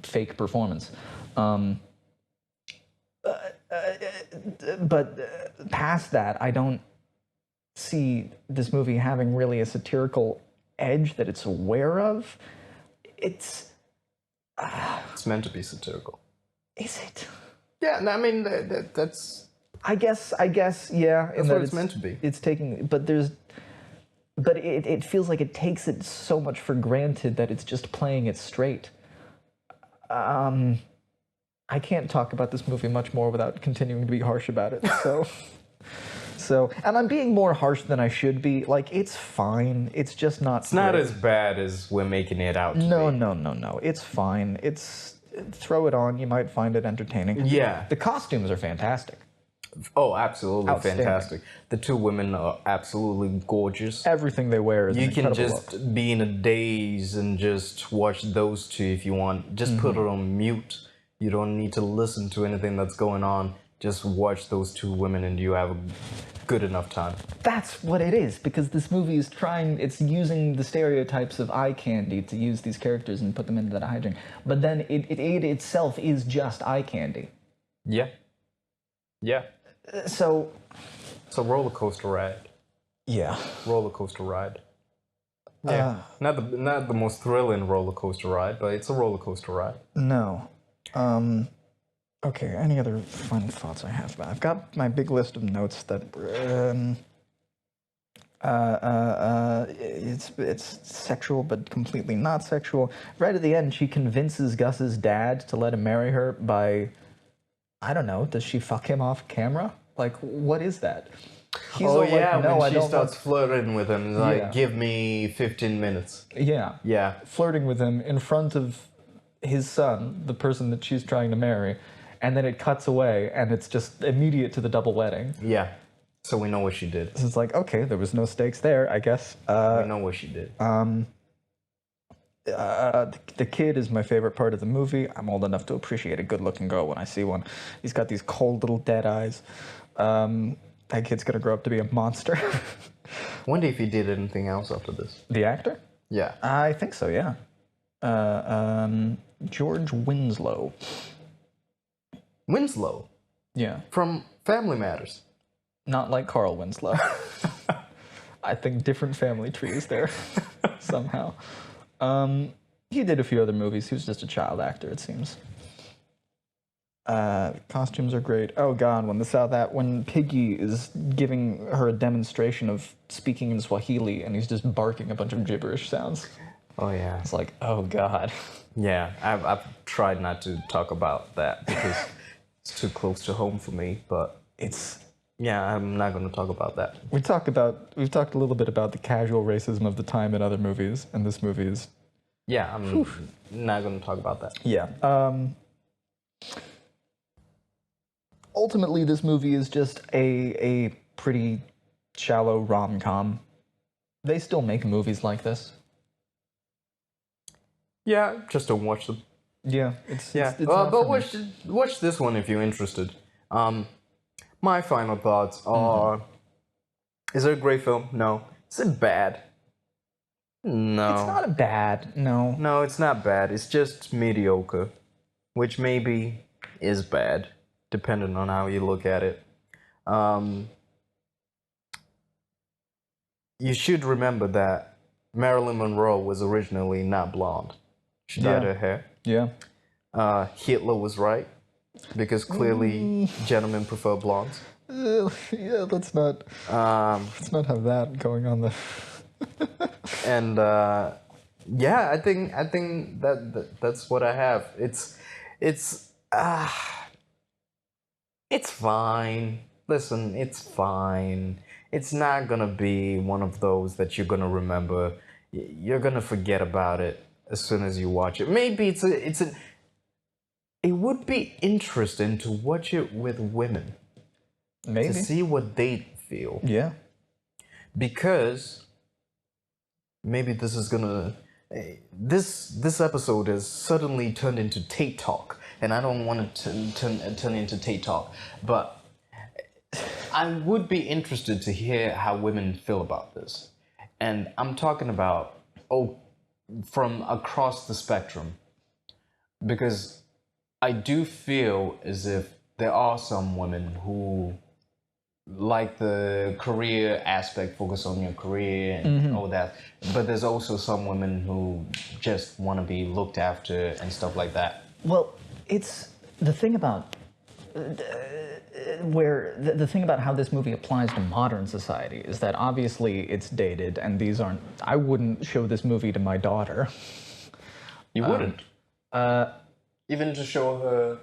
S2: fake performance. But past that, I don't see this movie having really a satirical edge that it's aware of. It's
S3: meant to be satirical.
S2: Is it?
S3: Yeah, no, I mean that's.
S2: I guess, yeah.
S3: That's what it's meant to be.
S2: It's taking, but it feels like it takes it so much for granted that it's just playing it straight. I can't talk about this movie much more without continuing to be harsh about it. So, and I'm being more harsh than I should be. Like, it's fine. It's just not.
S3: It's not as bad as we're making it out to be.
S2: No. It's fine. Throw it on. You might find it entertaining.
S3: Yeah.
S2: The costumes are fantastic.
S3: Oh, absolutely
S2: Outstanding.
S3: fantastic. The two women are absolutely gorgeous.
S2: Everything they wear is
S3: You can
S2: incredible
S3: just
S2: look.
S3: be in a daze and just watch those two if you want. Just put it on mute. You don't need to listen to anything that's going on. Just watch those two women and you have a good enough time.
S2: That's what it is, because this movie is it's using the stereotypes of eye candy to use these characters and put them into that hijink. But then it itself is just eye candy.
S3: Yeah. Yeah.
S2: So.
S3: It's a roller coaster ride.
S2: Yeah.
S3: Roller coaster ride. Yeah. Not the most thrilling roller coaster ride, but it's a roller coaster ride.
S2: No. Okay, any other fun thoughts I have? I've got my big list of notes that it's sexual but completely not sexual. Right at the end, she convinces Gus's dad to let him marry her by, I don't know, does she fuck him off camera? Like, what is that? He's
S3: oh
S2: all like,
S3: yeah,
S2: no,
S3: when
S2: I
S3: she
S2: don't
S3: starts
S2: want...
S3: flirting with him, like,
S2: Yeah.
S3: give me 15 minutes.
S2: Yeah.
S3: Yeah.
S2: Flirting with him in front of his son, the person that she's trying to marry, and then it cuts away, and it's just immediate to the double wedding.
S3: Yeah. So we know what she did.
S2: So it's like, okay, there was no stakes there, I guess.
S3: We know what she did.
S2: The kid is my favorite part of the movie. I'm old enough to appreciate a good-looking girl when I see one. He's got these cold little dead eyes. That kid's gonna grow up to be a monster.
S3: Wonder if he did anything else after this.
S2: The actor?
S3: Yeah.
S2: I think so, yeah. George Winslow.
S3: Winslow
S2: Yeah.
S3: from Family Matters.
S2: Not like Carl Winslow. I think different family trees there somehow. He did a few other movies. He was just a child actor, it seems. Costumes are great. Oh God, when Piggy is giving her a demonstration of speaking in Swahili and he's just barking a bunch of gibberish sounds.
S3: Oh yeah.
S2: It's like, oh God.
S3: Yeah, I've tried not to talk about that because it's too close to home for me, but yeah, I'm not going to talk about that.
S2: We've talked a little bit about the casual racism of the time in other movies, and this movie is...
S3: Yeah, I'm not going to talk about that.
S2: Yeah. Ultimately, this movie is just a pretty shallow rom-com. They still make movies like this.
S3: Yeah, just don't watch them.
S2: Yeah,
S3: it's
S2: not
S3: but
S2: for me.
S3: watch this one if you're interested. My final thoughts are: Is it a great film? No. Is it bad? No.
S2: It's not bad. No.
S3: No, it's not bad. It's just mediocre, which maybe is bad, depending on how you look at it. You should remember that Marilyn Monroe was originally not blonde. She dyed her hair.
S2: Yeah.
S3: Hitler was right, because clearly gentlemen prefer blondes.
S2: Yeah, let's not have that going on there.
S3: And yeah, I think that's what I have. It's fine. Listen, it's fine. It's not gonna be one of those that you're gonna remember. You're gonna forget about it as soon as you watch it. Maybe it would be interesting to watch it with women.
S2: Maybe.
S3: To see what they feel.
S2: Yeah.
S3: Because maybe this is gonna... This episode has suddenly turned into Tate Talk. And I don't want to turn into Tate Talk. But I would be interested to hear how women feel about this. And I'm talking about, from across the spectrum. Because I do feel as if there are some women who like the career aspect, focus on your career and all that. But there's also some women who just want to be looked after and stuff like that.
S2: Well, it's the thing about the thing about how this movie applies to modern society is that obviously it's dated, and these aren't... I wouldn't show this movie to my daughter.
S3: You wouldn't? Even to show her...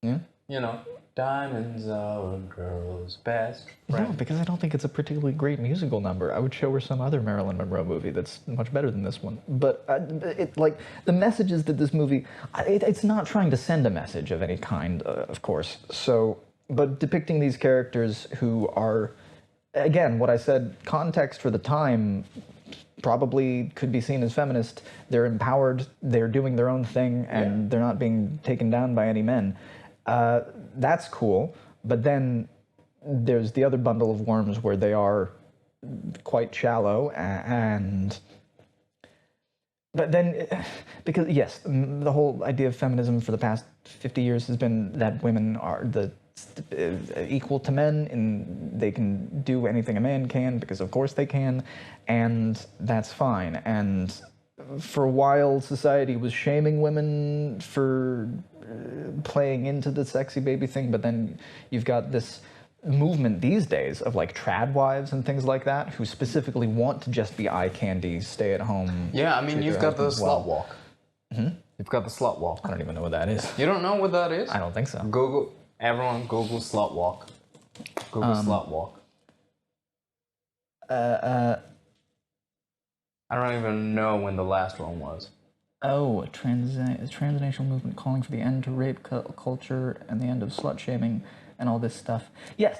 S2: Yeah?
S3: You know, diamonds are a girl's best friend.
S2: No, because I don't think it's a particularly great musical number. I would show her some other Marilyn Monroe movie that's much better than this one. But the messages that this movie, it's not trying to send a message of any kind, of course. So, but depicting these characters who are, again, what I said, context for the time probably could be seen as feminist. They're empowered, they're doing their own thing, and they're not being taken down by any men. That's cool, but then there's the other bundle of worms where they are quite shallow, but then, because yes, the whole idea of feminism for the past 50 years has been that women are equal to men and they can do anything a man can because of course they can, and that's fine. And for a while society was shaming women for playing into the sexy baby thing, but then you've got this movement these days of like trad wives and things like that who specifically want to just be eye candy, stay at home.
S3: Yeah, I mean, you've got the slut walk. You've got the slut walk.
S2: I don't even know what that is.
S3: You don't know what that is?
S2: I don't think so.
S3: Everyone Google slut walk. Google slut walk. I don't even know when the last one was.
S2: Oh, a transnational movement calling for the end to rape culture and the end of slut shaming and all this stuff. Yes,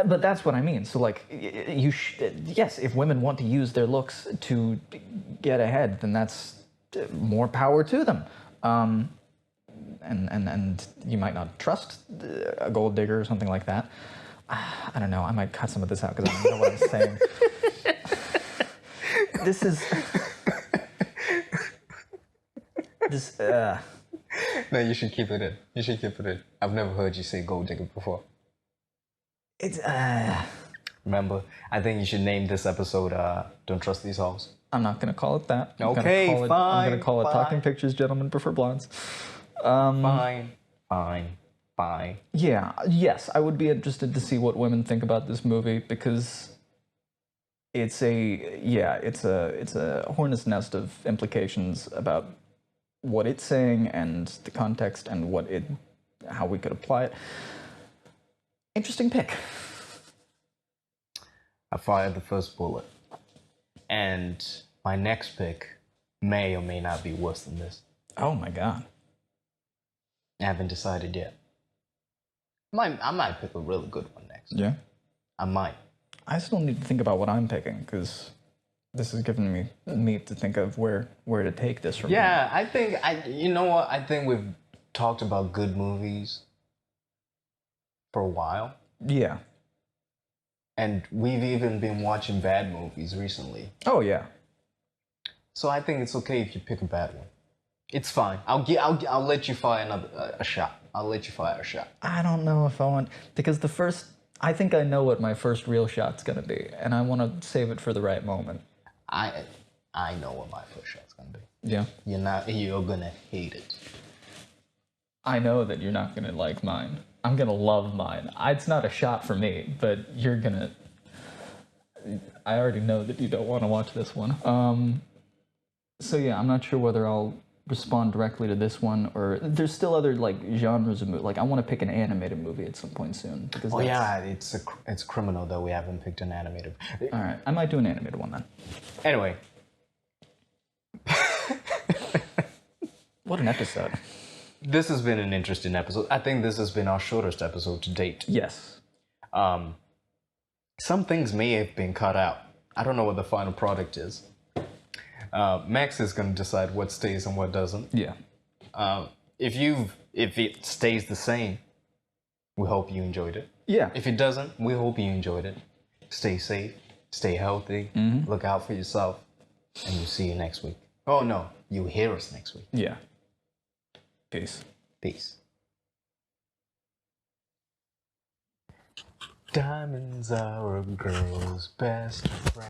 S2: but that's what I mean. So, like, yes, if women want to use their looks to get ahead, then that's more power to them. And you might not trust a gold digger or something like that. I don't know. I might cut some of this out because I don't know what I'm saying. This is...
S3: No, you should keep it in. You should keep it in. I've never heard you say gold digger before.
S2: It's
S3: Remember, I think you should name this episode Don't Trust These Hoes.
S2: I'm not gonna call it that.
S3: Okay,
S2: I'm gonna
S3: fine,
S2: call it
S3: fine.
S2: Talking Pictures, Gentlemen Prefer Blondes.
S3: Fine.
S2: Yeah, yes, I would be interested to see what women think about this movie because it's a hornet's nest of implications about what it's saying and the context and how we could apply it. Interesting pick.
S3: I fired the first bullet. And my next pick may or may not be worse than this.
S2: Oh my god.
S3: I haven't decided yet. I might pick a really good one next.
S2: Yeah.
S3: I might.
S2: I still need to think about what I'm picking because this is giving me to think of where to take this from.
S3: Yeah, I think you know what? I think we've talked about good movies for a while.
S2: Yeah.
S3: And we've even been watching bad movies recently.
S2: Oh yeah.
S3: So I think it's okay if you pick a bad one. It's fine. I'll let you fire a shot. I'll let you fire a shot.
S2: I don't know if I want because I think I know what my first real shot's gonna be, and I want to save it for the right moment.
S3: I know what my first shot's gonna be.
S2: Yeah.
S3: You're gonna hate it.
S2: I know that you're not gonna like mine. I'm gonna love mine. It's not a shot for me, but you're gonna. I already know that you don't want to watch this one. So yeah, I'm not sure whether I'll respond directly to this one or there's still other like genres of movie. Like I want to pick an animated movie at some point soon because.
S3: Oh yeah, it's criminal that we haven't picked an animated.
S2: All right, I might do an animated one then.
S3: Anyway.
S2: What an episode.
S3: This has been an interesting episode. I think this has been our shortest episode to date.
S2: Yes.
S3: Some things may have been cut out. I don't know what the final product is. Max is going to decide what stays and what doesn't.
S2: Yeah.
S3: If it stays the same, we hope you enjoyed it.
S2: Yeah.
S3: If it doesn't, we hope you enjoyed it. Stay safe, stay healthy, look out for yourself, and we'll see you next week. Oh no, you'll hear us next week.
S2: Yeah. Peace.
S3: Peace. Diamonds are a girl's best friend.